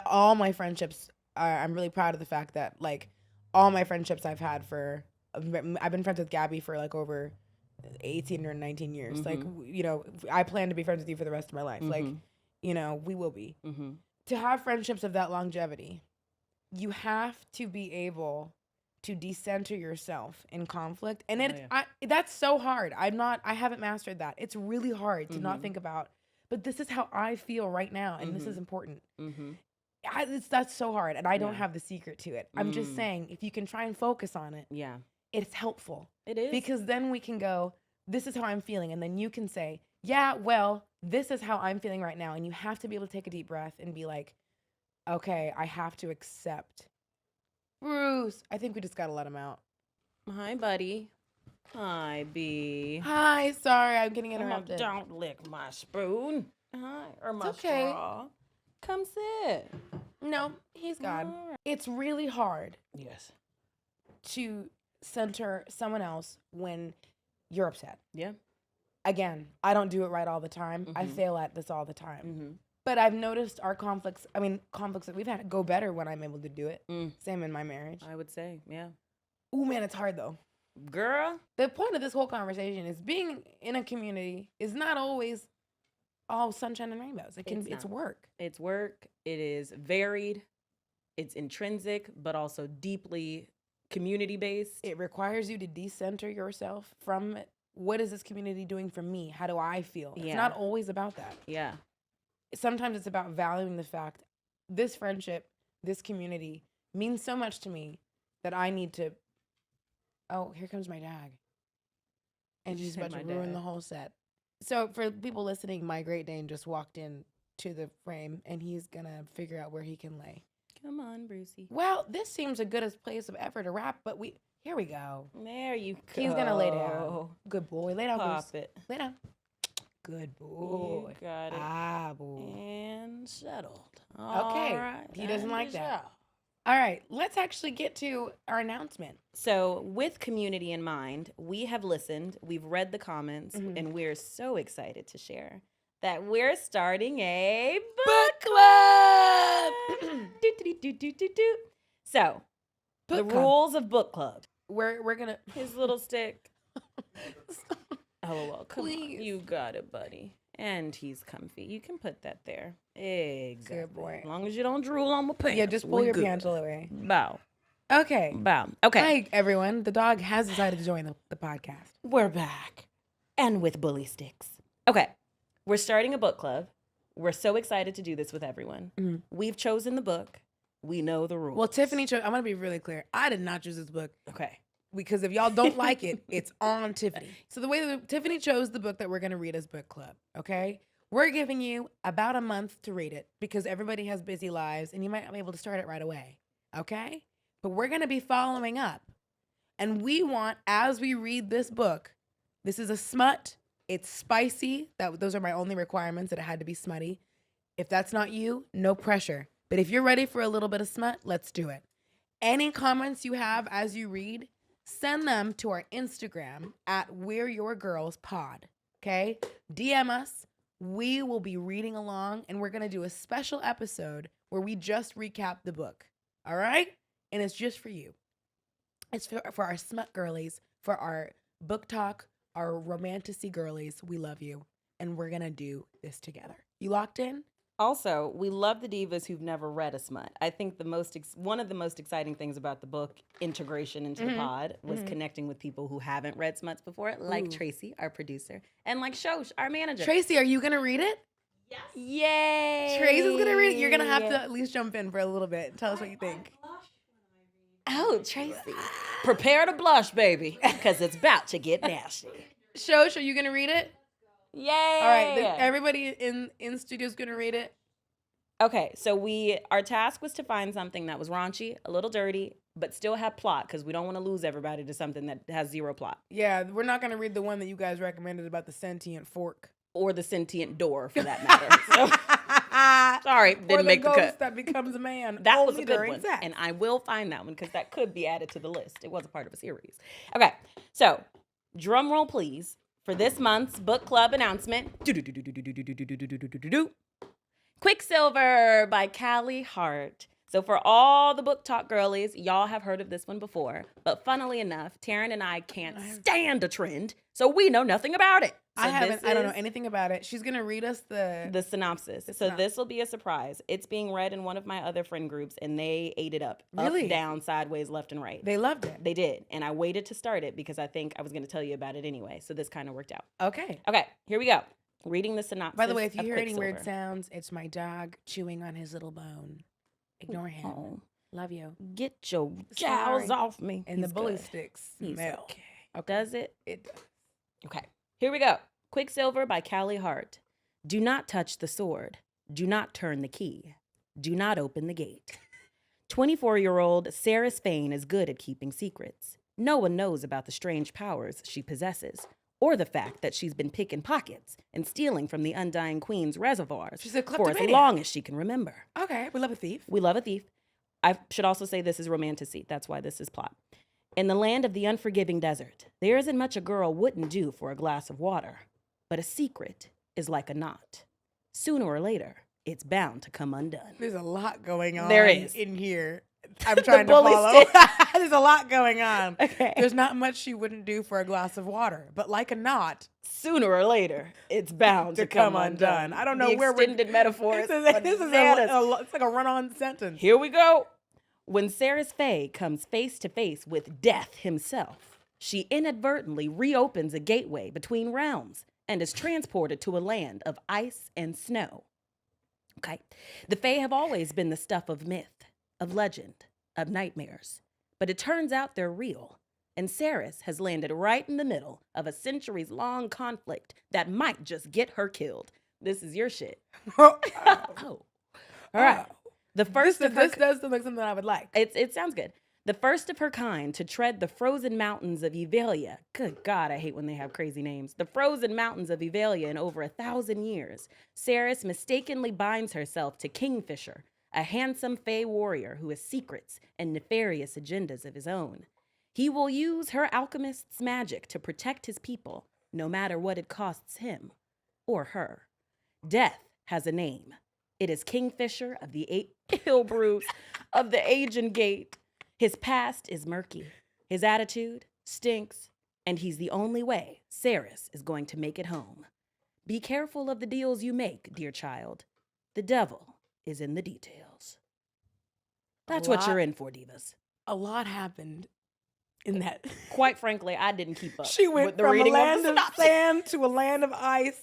Speaker 1: all my friendships. I'm really proud of the fact that like all my friendships I've had I've been friends with Gabby for like over 18 or 19 years. Like, you know, I plan to be friends with you for the rest of my life. Like, you know, we will be. To have friendships of that longevity, you have to be able to decenter yourself in conflict. And that's so hard. I haven't mastered that. It's really hard to not think about, but this is how I feel right now. And this is important. That's so hard. And I don't have the secret to it. I'm just saying, if you can try and focus on it, it's helpful.
Speaker 2: It is.
Speaker 1: Because then we can go, this is how I'm feeling. And then you can say, yeah, well, this is how I'm feeling right now. And you have to be able to take a deep breath and be like, okay, I have to accept. Bruce, I think we just got to let him out.
Speaker 2: Hi, buddy. Hi, B.
Speaker 1: Hi, sorry, I'm getting interrupted.
Speaker 2: Don't lick my spoon. Hi, or my
Speaker 1: okay.
Speaker 2: straw. Come sit.
Speaker 1: No, he's gone.
Speaker 2: All right.
Speaker 1: It's really hard
Speaker 2: Yes.
Speaker 1: to center someone else when you're upset.
Speaker 2: Yeah.
Speaker 1: Again, I don't do it right all the time. I fail at this all the time. But I've noticed our conflicts that we've had go better when I'm able to do it. Same in my marriage.
Speaker 2: I would say, yeah.
Speaker 1: Ooh, man, it's hard though.
Speaker 2: Girl.
Speaker 1: The point of this whole conversation is being in a community is not always all sunshine and rainbows. It's work.
Speaker 2: It's work. It is varied. It's intrinsic, but also deeply community-based.
Speaker 1: It requires you to decenter yourself from what is this community doing for me? How do I feel? It's not always about that.
Speaker 2: Yeah.
Speaker 1: Sometimes it's about valuing the fact this friendship, this community means so much to me that I need to. Oh, here comes my dog. And she's about to ruin the whole set. So for people listening, my Great Dane just walked in to the frame and he's going to figure out where he can lay.
Speaker 2: Come on, Brucey.
Speaker 1: Well, this seems a good place of effort to wrap, but here we go.
Speaker 2: There you go.
Speaker 1: He's going to lay down. Good boy. Lay down,
Speaker 2: Pop
Speaker 1: Bruce.
Speaker 2: it.
Speaker 1: Lay down. Good boy.
Speaker 2: You got it.
Speaker 1: Ah, boy.
Speaker 2: And settled.
Speaker 1: Okay.
Speaker 2: All right.
Speaker 1: He doesn't like that.
Speaker 2: Yeah.
Speaker 1: All right. Let's actually get to our announcement.
Speaker 2: So with community in mind, we have listened, we've read the comments, and we're so excited to share that we're starting a
Speaker 1: Book club!
Speaker 2: Do. So, the
Speaker 1: Book club.
Speaker 2: rules of book club.
Speaker 1: We're going to...
Speaker 2: His little stick. LOL, come
Speaker 1: Please.
Speaker 2: on. You got it, buddy. And he's comfy. You can put that there. Exactly.
Speaker 1: Good boy.
Speaker 2: As long as you don't drool on my pants.
Speaker 1: Yeah, just pull
Speaker 2: we
Speaker 1: your
Speaker 2: good.
Speaker 1: pants away.
Speaker 2: Bow.
Speaker 1: Okay.
Speaker 2: Bow. Okay.
Speaker 1: Hi, everyone. The dog has decided to join the podcast.
Speaker 2: We're back. And with bully sticks. Okay. We're starting a book club. We're so excited to do this with everyone.
Speaker 1: Mhm.
Speaker 2: We've chosen the book. We know the rules.
Speaker 1: Well, Tiffany chose. I'm going to be really clear. I did not choose this book
Speaker 2: Okay.
Speaker 1: because if y'all don't like it, it's on Tiffany. So the way that Tiffany chose the book that we're going to read as book club, okay? We're giving you about a month to read it because everybody has busy lives and you might not be able to start it right away, okay? But we're going to be following up. And we want, as we read this book, this is a smut. It's spicy. Those are my only requirements, that it had to be smutty. If that's not you, no pressure. But if you're ready for a little bit of smut, let's do it. Any comments you have as you read, send them to our Instagram at We're Your Girls Pod. Okay? DM us. We will be reading along, and we're going to do a special episode where we just recap the book. All right? And it's just for you. It's for our smut girlies, for our book talk, our romanticy girlies. We love you. And we're going to do this together. You locked in?
Speaker 2: Also, we love the divas who've never read a smut. I think one of the most exciting things about the book integration into the pod was connecting with people who haven't read smuts before, like Tracy, our producer, and like Shosh, our manager.
Speaker 1: Tracy, are you going to read it?
Speaker 2: Yes. Yay!
Speaker 1: Tracy's going to read it. You're going to have to at least jump in for a little bit. Tell us what you think.
Speaker 2: Oh, Tracy. Prepare to blush, baby, because it's about to get nasty.
Speaker 1: Shosh, are you going to read it?
Speaker 2: Yay!
Speaker 1: All right, everybody in studio is going to read it.
Speaker 2: Okay, so our task was to find something that was raunchy, a little dirty, but still have plot, because we don't want to lose everybody to something that has zero plot.
Speaker 1: Yeah, we're not going to read the one that you guys recommended about the sentient fork.
Speaker 2: Or the sentient door, for that matter. So, sorry, didn't make the cut.
Speaker 1: Or the ghost that becomes a man.
Speaker 2: That was a good
Speaker 1: during
Speaker 2: one,
Speaker 1: sex.
Speaker 2: and I will find that one, because that could be added to the list. It was a part of a series. Okay, so drum roll, please, for this month's book club announcement. Quicksilver by Callie Hart. So for all the book talk girlies, y'all have heard of this one before. But funnily enough, Taryn and I can't stand a trend, so we know nothing about it. So
Speaker 1: I don't know anything about it. She's going to read us the
Speaker 2: synopsis. So this will be a surprise. It's being read in one of my other friend groups, and they ate it up.
Speaker 1: Really?
Speaker 2: Up, down, sideways, left, and right.
Speaker 1: They loved it.
Speaker 2: They did. And I waited to start it because I think I was going to tell you about it anyway. So this kind of worked out.
Speaker 1: Okay.
Speaker 2: Okay, here we go. Reading the synopsis.
Speaker 1: By the way, if you
Speaker 2: of
Speaker 1: hear any weird
Speaker 2: Quicksilver.
Speaker 1: sounds, it's my dog chewing on his little bone. Ignore him.
Speaker 2: Oh,
Speaker 1: Love you.
Speaker 2: get your jowls
Speaker 1: Sorry.
Speaker 2: off me.
Speaker 1: And the
Speaker 2: He's
Speaker 1: bully
Speaker 2: good.
Speaker 1: sticks
Speaker 2: He's
Speaker 1: smell.
Speaker 2: okay.
Speaker 1: Okay.
Speaker 2: Does it?
Speaker 1: It does.
Speaker 2: Okay, here we go. Quicksilver by Callie Hart. Do not touch the sword. Do not turn the key. Do not open the gate. 24-year-old Sarah Spain is good at keeping secrets. No one knows about the strange powers she possesses, or the fact that she's been picking pockets and stealing from the Undying Queen's reservoirs
Speaker 1: She's a
Speaker 2: for as
Speaker 1: kleptomaniac.
Speaker 2: long as she can remember.
Speaker 1: Okay. We love a thief.
Speaker 2: We love a thief. I should also say this is romantasy. That's why this is plot. In the land of the unforgiving desert, there isn't much a girl wouldn't do for a glass of water. But a secret is like a knot. Sooner or later, it's bound to come undone.
Speaker 1: There's a lot going on
Speaker 2: There is.
Speaker 1: in here. I'm trying to
Speaker 2: bully
Speaker 1: follow.
Speaker 2: stick.
Speaker 1: There's a lot going on.
Speaker 2: Okay.
Speaker 1: There's not much she wouldn't do for a glass of water, but like a knot,
Speaker 2: Sooner or later, it's bound
Speaker 1: to
Speaker 2: to come
Speaker 1: come
Speaker 2: undone.
Speaker 1: undone. I don't know
Speaker 2: the
Speaker 1: where we're-
Speaker 2: extended metaphors.
Speaker 1: this is it's like a run-on sentence.
Speaker 2: Here we go. When Sarah's Faye comes face to face with death himself, she inadvertently reopens a gateway between realms and is transported to a land of ice and snow. Okay. The Fae have always been the stuff of myth, of legend, of nightmares. But it turns out they're real. And Saris has landed right in the middle of a centuries-long conflict that might just get her killed. This is your shit. Oh. All right. The first of her...
Speaker 1: This does look like something I would like.
Speaker 2: It sounds good. The first of her kind to tread the frozen mountains of Evalia. Good God, I hate when they have crazy names. The frozen mountains of Evalia in over 1,000 years. Saris mistakenly binds herself to Kingfisher, a handsome Fey warrior who has secrets and nefarious agendas of his own. He will use her alchemist's magic to protect his people, no matter what it costs him or her. Death has a name. It is Kingfisher of the Hillbrews of the Aegean Gate. His past is murky. His attitude stinks. And he's the only way Saris is going to make it home. Be careful of the deals you make, dear child. The devil is in the details. That's what you're in for, divas.
Speaker 1: a lot happened in that.
Speaker 2: Quite frankly, I didn't keep up.
Speaker 1: She
Speaker 2: with
Speaker 1: went
Speaker 2: the
Speaker 1: from a
Speaker 2: reading
Speaker 1: land
Speaker 2: of the
Speaker 1: of
Speaker 2: synopsis.
Speaker 1: sand to a land of ice.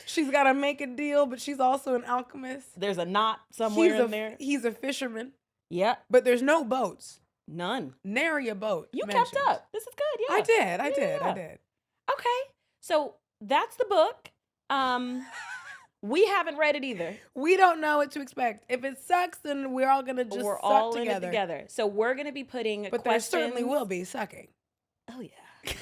Speaker 1: She's got to make a deal, but she's also an alchemist.
Speaker 2: There's a knot somewhere in there.
Speaker 1: He's a fisherman,
Speaker 2: Yep.
Speaker 1: but there's no boats.
Speaker 2: None.
Speaker 1: Nary a boat.
Speaker 2: You
Speaker 1: mentioned.
Speaker 2: kept up. This is good. Yeah.
Speaker 1: I did. I
Speaker 2: Yeah.
Speaker 1: did.
Speaker 2: Okay. So that's the book. We haven't read it either.
Speaker 1: We don't know what to expect. If it sucks, then we're all gonna just
Speaker 2: We're
Speaker 1: suck
Speaker 2: all
Speaker 1: together.
Speaker 2: in it together. So we're gonna be putting
Speaker 1: But
Speaker 2: questions.
Speaker 1: there certainly will be sucking.
Speaker 2: Oh yeah.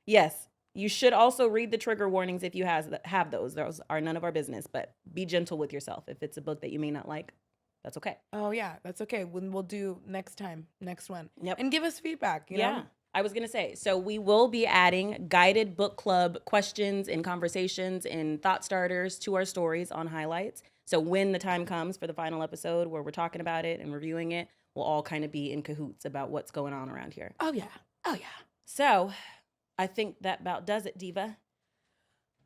Speaker 2: Yes. You should also read the trigger warnings if you have those. Those are none of our business, but be gentle with yourself. If it's a book that you may not like, that's okay.
Speaker 1: Oh yeah, that's okay. We'll do next one.
Speaker 2: Yep.
Speaker 1: And give us feedback. You
Speaker 2: Yeah.
Speaker 1: know?
Speaker 2: I was going to say, so we will be adding guided book club questions and conversations and thought starters to our stories on highlights. So when the time comes for the final episode where we're talking about it and reviewing it, we'll all kind of be in cahoots about what's going on around here.
Speaker 1: Oh yeah.
Speaker 2: So I think that about does it, Diva.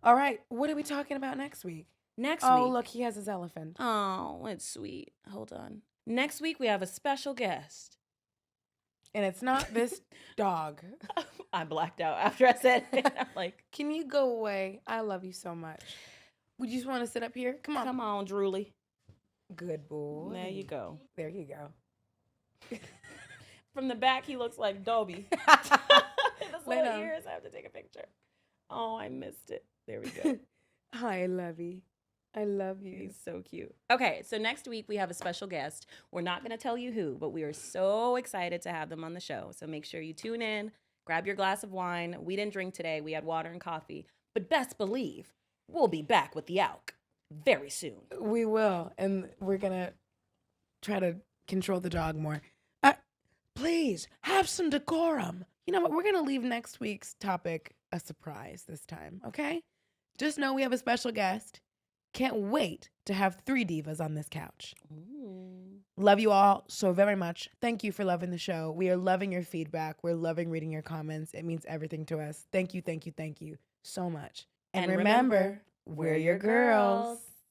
Speaker 1: All right. What are we talking about next week?
Speaker 2: Next
Speaker 1: Oh,
Speaker 2: week.
Speaker 1: look, he has his elephant.
Speaker 2: Oh, it's sweet. Hold on. Next week we have a special guest.
Speaker 1: And it's not this dog.
Speaker 2: I blacked out after I said it. I'm like,
Speaker 1: Can you go away? I love you so much. Would you just want to sit up here? Come on.
Speaker 2: come on, Drooly.
Speaker 1: Good boy.
Speaker 2: There you go.
Speaker 1: There you go.
Speaker 2: From the back, he looks like Dobby. His
Speaker 1: Lay
Speaker 2: little
Speaker 1: down.
Speaker 2: ears. I have to take a picture. Oh, I missed it. There we go.
Speaker 1: Hi, Lovey. I love you.
Speaker 2: He's so cute. Okay, so next week we have a special guest. We're not going to tell you who, but we are so excited to have them on the show. So make sure you tune in, grab your glass of wine. We didn't drink today. We had water and coffee. But best believe we'll be back with the ALK very soon.
Speaker 1: We will. And we're going to try to control the dog more. Please, have some decorum. You know what? We're going to leave next week's topic a surprise this time, okay? Just know we have a special guest. Can't wait to have 3 divas on this couch.
Speaker 2: Ooh.
Speaker 1: Love you all so very much. Thank you for loving the show. We are loving your feedback. We're loving reading your comments. It means everything to us. Thank you so much. And remember, we're your girls.